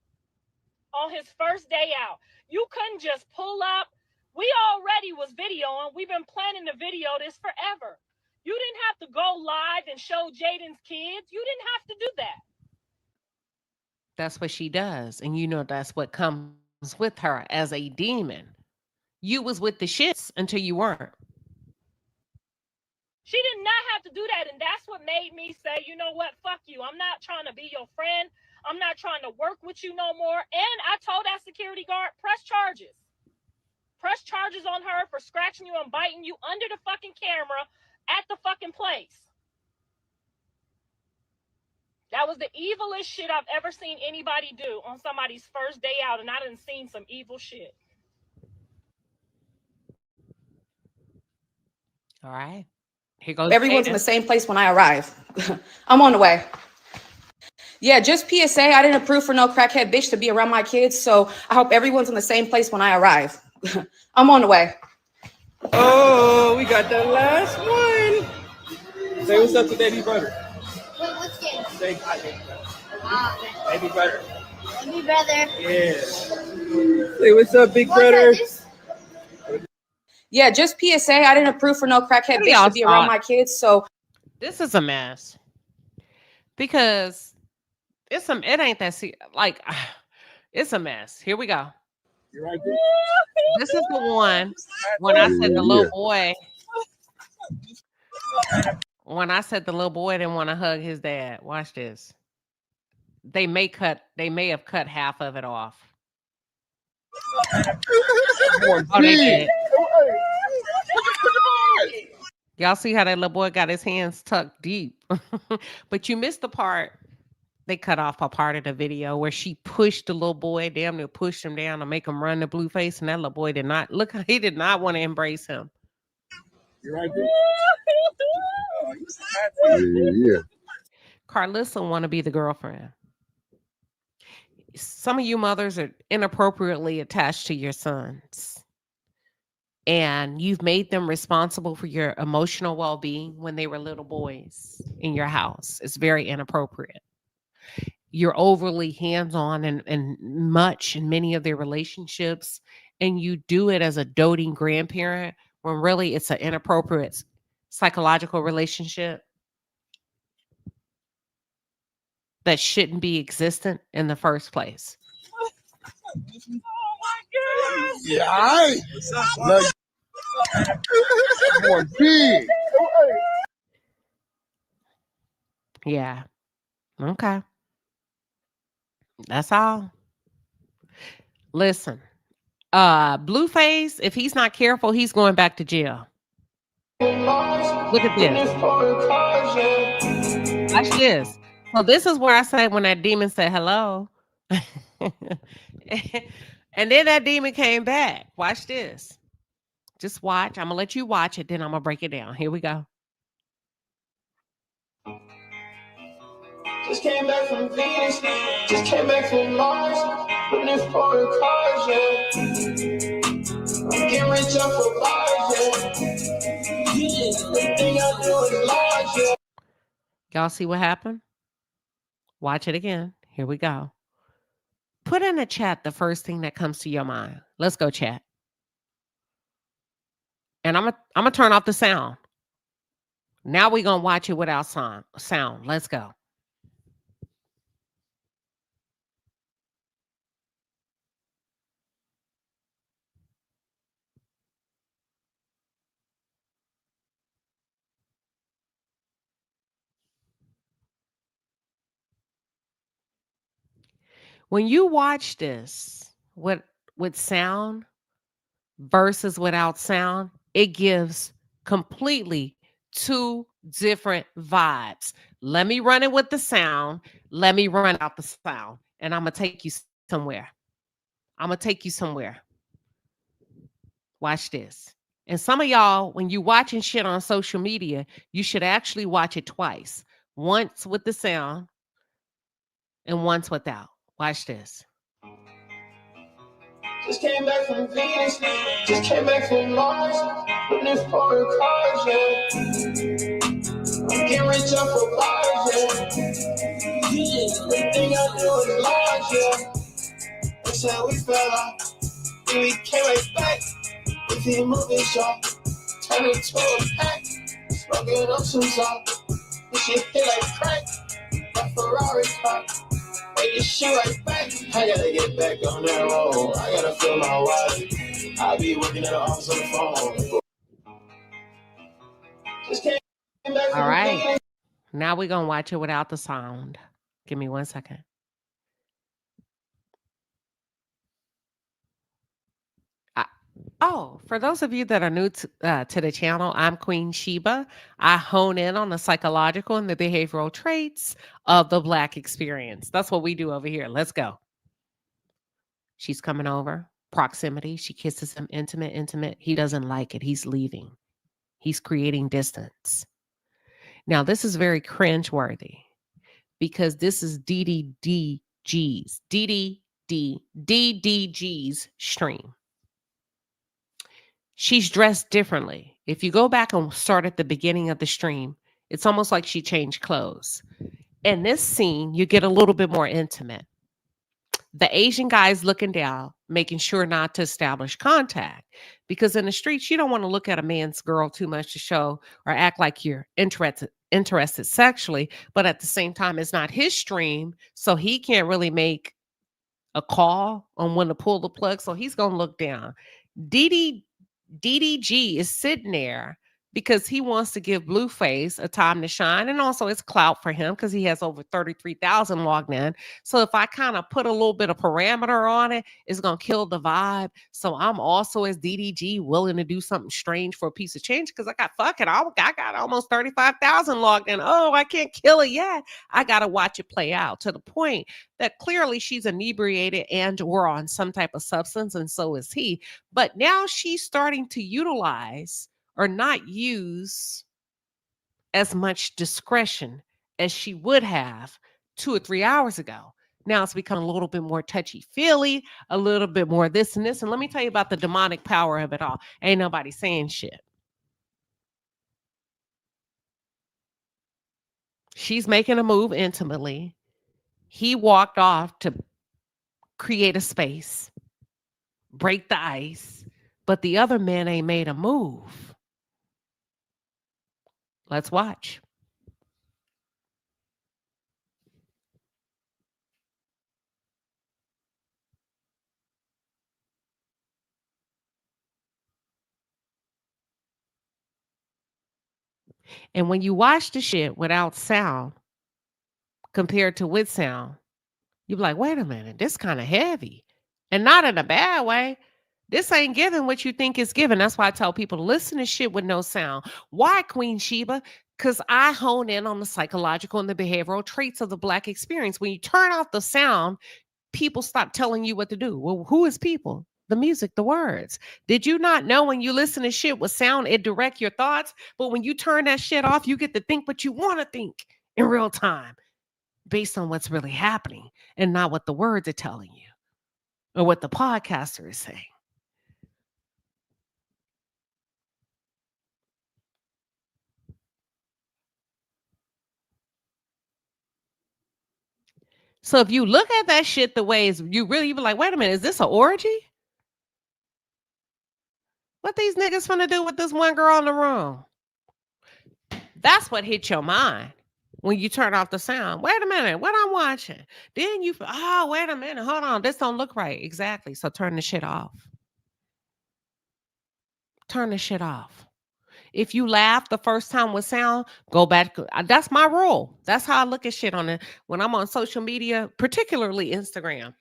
On his first day out. You couldn't just pull up. We already was videoing. We've been planning to video this forever. You didn't have to go live and show Jaidyn's kids. You didn't have to do that. That's what she does. And you know that's what comes with her as a demon. You was with the shits until you weren't. She did not have to do that, and that's what made me say, you know what, fuck you. I'm not trying to be your friend. I'm not trying to work with you no more. And I told that security guard, press charges. Press charges on her for scratching you and biting you under the fucking camera at the fucking place. That was the evilest shit I've ever seen anybody do on somebody's first day out, and I done seen some evil shit. All right. Here goes Everyone's Jaidyn. in the same place when I arrive. I'm on the way. Yeah, just PSA, I didn't approve for no crackhead bitch to be around my kids, so I hope everyone's in the same place when I arrive. I'm on the way. Oh, we got the last one. Say what's up to Baby Brother. What's game? Say hi, Baby Brother. Baby Brother. Baby brother. Yeah. Say what's up, Big Brother. Yeah, just PSA, I didn't approve for no crackhead bitch to be around my kids, so this is a mess. Because it ain't that like it's a mess. Here we go. You're right. This is the one when I said the little boy. When I said the little boy didn't want to hug his dad. Watch this. They may have cut half of it off. Oh, they did. Y'all see how that little boy got his hands tucked deep. But you missed the part. They cut off a part of the video where she pushed the little boy, damn near pushed him down to make him run the Blueface. And that little boy did not he did not want to embrace him. You're right. Yeah. Carlissa want to be the girlfriend. Some of you mothers are inappropriately attached to your sons. And you've made them responsible for your emotional well-being when they were little boys in your house. It's very inappropriate. You're overly hands-on and much in many of their relationships. And you do it as a doting grandparent when really it's an inappropriate psychological relationship that shouldn't be existent in the first place. Yeah, I more big. Yeah. Okay. That's all. Listen, Blueface, if he's not careful, he's going back to jail. Look at this. Watch this. So this is where I say when that demon said hello. And then that demon came back. Watch this. Just watch. I'm going to let you watch it. Then I'm going to break it down. Here we go. Just came back from Venus. Just came back from Mars. Looking for the cars, yeah. I'm getting rich up for bars, yeah. Everything I do is large, yeah. Y'all see what happened? Watch it again. Here we go. Put in the chat the first thing that comes to your mind. Let's go, chat. And I'm gonna turn off the sound. Now we're gonna watch it without sound. Let's go. When you watch this with sound versus without sound, it gives completely two different vibes. Let me run it with the sound. Let me run out the sound. And I'm going to take you somewhere. I'm going to take you somewhere. Watch this. And some of y'all, when you watching shit on social media, you should actually watch it twice. Once with the sound and once without. Watch this. Just came back from Venus, just came back from Mars, in this foreign cars, yeah. I'm getting rich off of bars, yeah. Everything I do is large, yeah. That's how we fell off, then we came right back. If you moving shop, turn it to a pack, smoking up some salt. This shit hit like crack, my Ferrari car. Take this shit right back. I gotta get back on that road. I gotta feel my wallet. I be working at the office on the phone. Just came back. All right. Now we're going to watch it without the sound. Give me 1 second. For those of you that are new to the channel, I'm Queen Shiba. I hone in on the psychological and the behavioral traits of the Black experience. That's what we do over here. Let's go. She's coming over. Proximity. She kisses him. Intimate. He doesn't like it. He's leaving. He's creating distance. Now, this is very cringeworthy because this is DDDG's stream. She's dressed differently. If you go back and start at the beginning of the stream, it's almost like she changed clothes. In this scene, you get a little bit more intimate. The Asian guy is looking down, making sure not to establish contact. Because in the streets, you don't want to look at a man's girl too much to show or act like you're interested sexually. But at the same time, it's not his stream, so he can't really make a call on when to pull the plug. So he's going to look down. DDG is sitting there because he wants to give Blueface a time to shine. And also it's clout for him because he has over 33,000 logged in. So if I kind of put a little bit of parameter on it, it's going to kill the vibe. So I'm also, as DDG, willing to do something strange for a piece of change because I got almost 35,000 logged in. Oh, I can't kill it yet. I got to watch it play out to the point that clearly she's inebriated and or on some type of substance, and so is he. But now she's starting to utilize or not use as much discretion as she would have 2 or 3 hours ago. Now it's become a little bit more touchy-feely, a little bit more this and this. And let me tell you about the demonic power of it all. Ain't nobody saying shit. She's making a move intimately. He walked off to create a space, break the ice, but the other men ain't made a move. Let's watch. And when you watch the shit without sound compared to with sound, you're like, wait a minute, this kind of heavy. And not in a bad way. This ain't giving what you think it's giving. That's why I tell people to listen to shit with no sound. Why, Queen Shiba? Because I hone in on the psychological and the behavioral traits of the Black experience. When you turn off the sound, people stop telling you what to do. Well, who is people? The music, the words. Did you not know when you listen to shit with sound, it direct your thoughts? But when you turn that shit off, you get to think what you want to think in real time based on what's really happening and not what the words are telling you or what the podcaster is saying. So if you look at that shit the way you be like, wait a minute, is this an orgy? What these niggas finna do with this one girl in the room? That's what hit your mind when you turn off the sound. Wait a minute, what I'm watching? Then you, oh, wait a minute, hold on, this don't look right. Exactly. So turn the shit off. Turn the shit off. If you laugh the first time with sound, go back. That's my rule. That's how I look at shit when I'm on social media, particularly Instagram.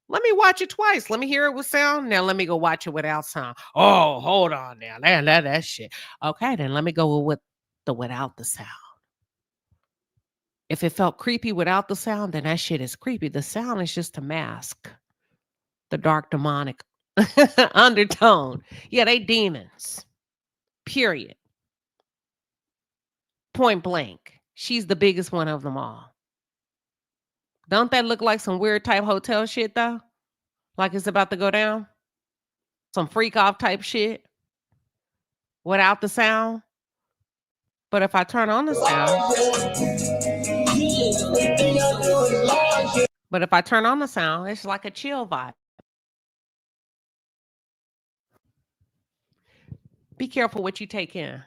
Let me watch it twice. Let me hear it with sound. Now let me go watch it without sound. Oh, hold on now. That shit. Okay, then let me go with without the sound. If it felt creepy without the sound, then that shit is creepy. The sound is just to mask the dark demonic undertone. Yeah, they demons. Period. Point blank. She's the biggest one of them all. Don't that look like some weird type hotel shit though? Like it's about to go down? Some freak off type shit without the sound. But if I turn on the sound, it's like a chill vibe. Be careful what you take in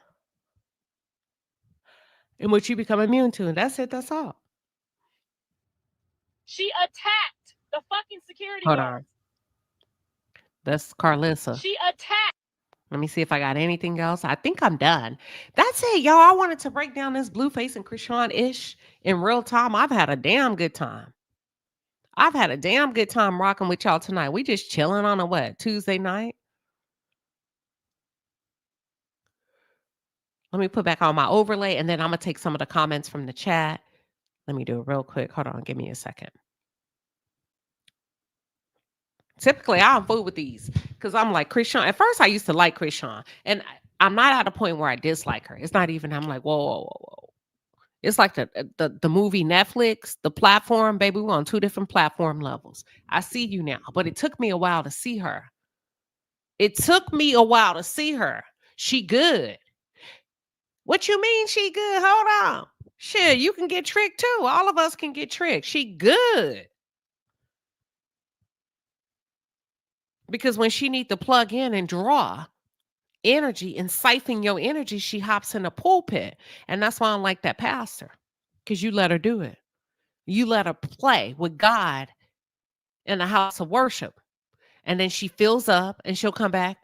and what you become immune to. That's it. That's all. She attacked the fucking security Hold guard. on. That's Carlissa. She attacked. Let me see if I got anything else. I think I'm done. That's it, y'all. I wanted to break down this Blueface and Chrisean-ish in real time. I've had a damn good time. Rocking with y'all tonight. We just chilling on a Tuesday night? Let me put back on my overlay, and then I'm going to take some of the comments from the chat. Let me do it real quick. Hold on. Give me a second. Typically, I don't fool with these because I'm like Chrisean. At first, I used to like Chrisean, and I'm not at a point where I dislike her. It's not even, I'm like, whoa. It's like the movie Netflix, the platform, baby, we're on 2 different platform levels. I see you now, but it took me a while to see her. She good. What you mean she good? Hold on. Shit, you can get tricked too. All of us can get tricked. She good. Because when she need to plug in and draw energy and siphon your energy, she hops in a pulpit. And that's why I don't like that pastor. Because you let her do it. You let her play with God in the house of worship. And then she fills up and she'll come back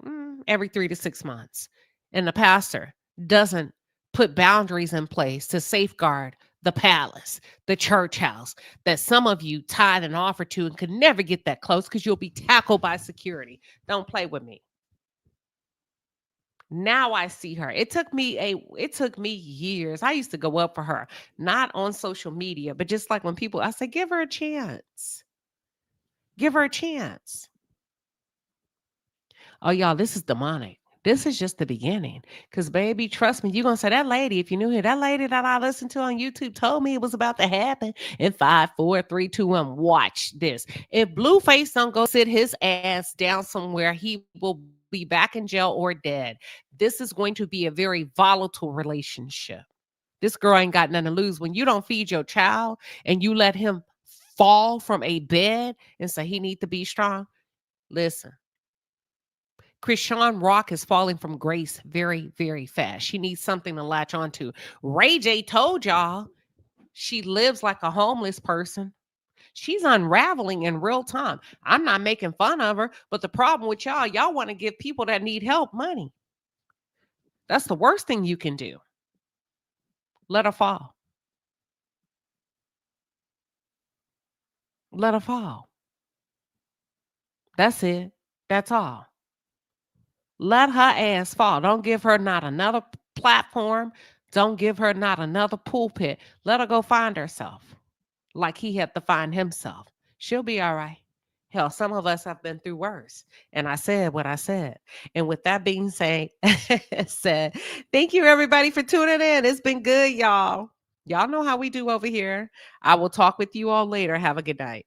every 3 to 6 months. And the pastor doesn't put boundaries in place to safeguard the palace, the church house that some of you tithe and offer to and could never get that close because you'll be tackled by security. Don't play with me. Now I see her. It took me years. I used to go up for her, not on social media, but just like when people, I say, give her a chance. Give her a chance. Oh, y'all, this is demonic. This is just the beginning. Because, baby, trust me, you're going to say, that lady, if you knew her, that lady that I listened to on YouTube told me it was about to happen in 5, 4, 3, 2, 1. Watch this. If Blueface don't go sit his ass down somewhere, he will be back in jail or dead. This is going to be a very volatile relationship. This girl ain't got nothing to lose. When you don't feed your child and you let him fall from a bed and say he need to be strong, listen. Chrisean Rock is falling from grace very, very fast. She needs something to latch onto. Ray J told y'all she lives like a homeless person. She's unraveling in real time. I'm not making fun of her, but the problem with y'all want to give people that need help money. That's the worst thing you can do. Let her fall. Let her fall. That's it. That's all. Let her ass fall. Don't give her not another platform. Don't give her not another pulpit. Let her go find herself like he had to find himself. She'll be all right. Hell, some of us have been through worse. And I said what I said. And with that being said, thank you everybody for tuning in. It's been good, y'all. Y'all know how we do over here. I will talk with you all later. Have a good night.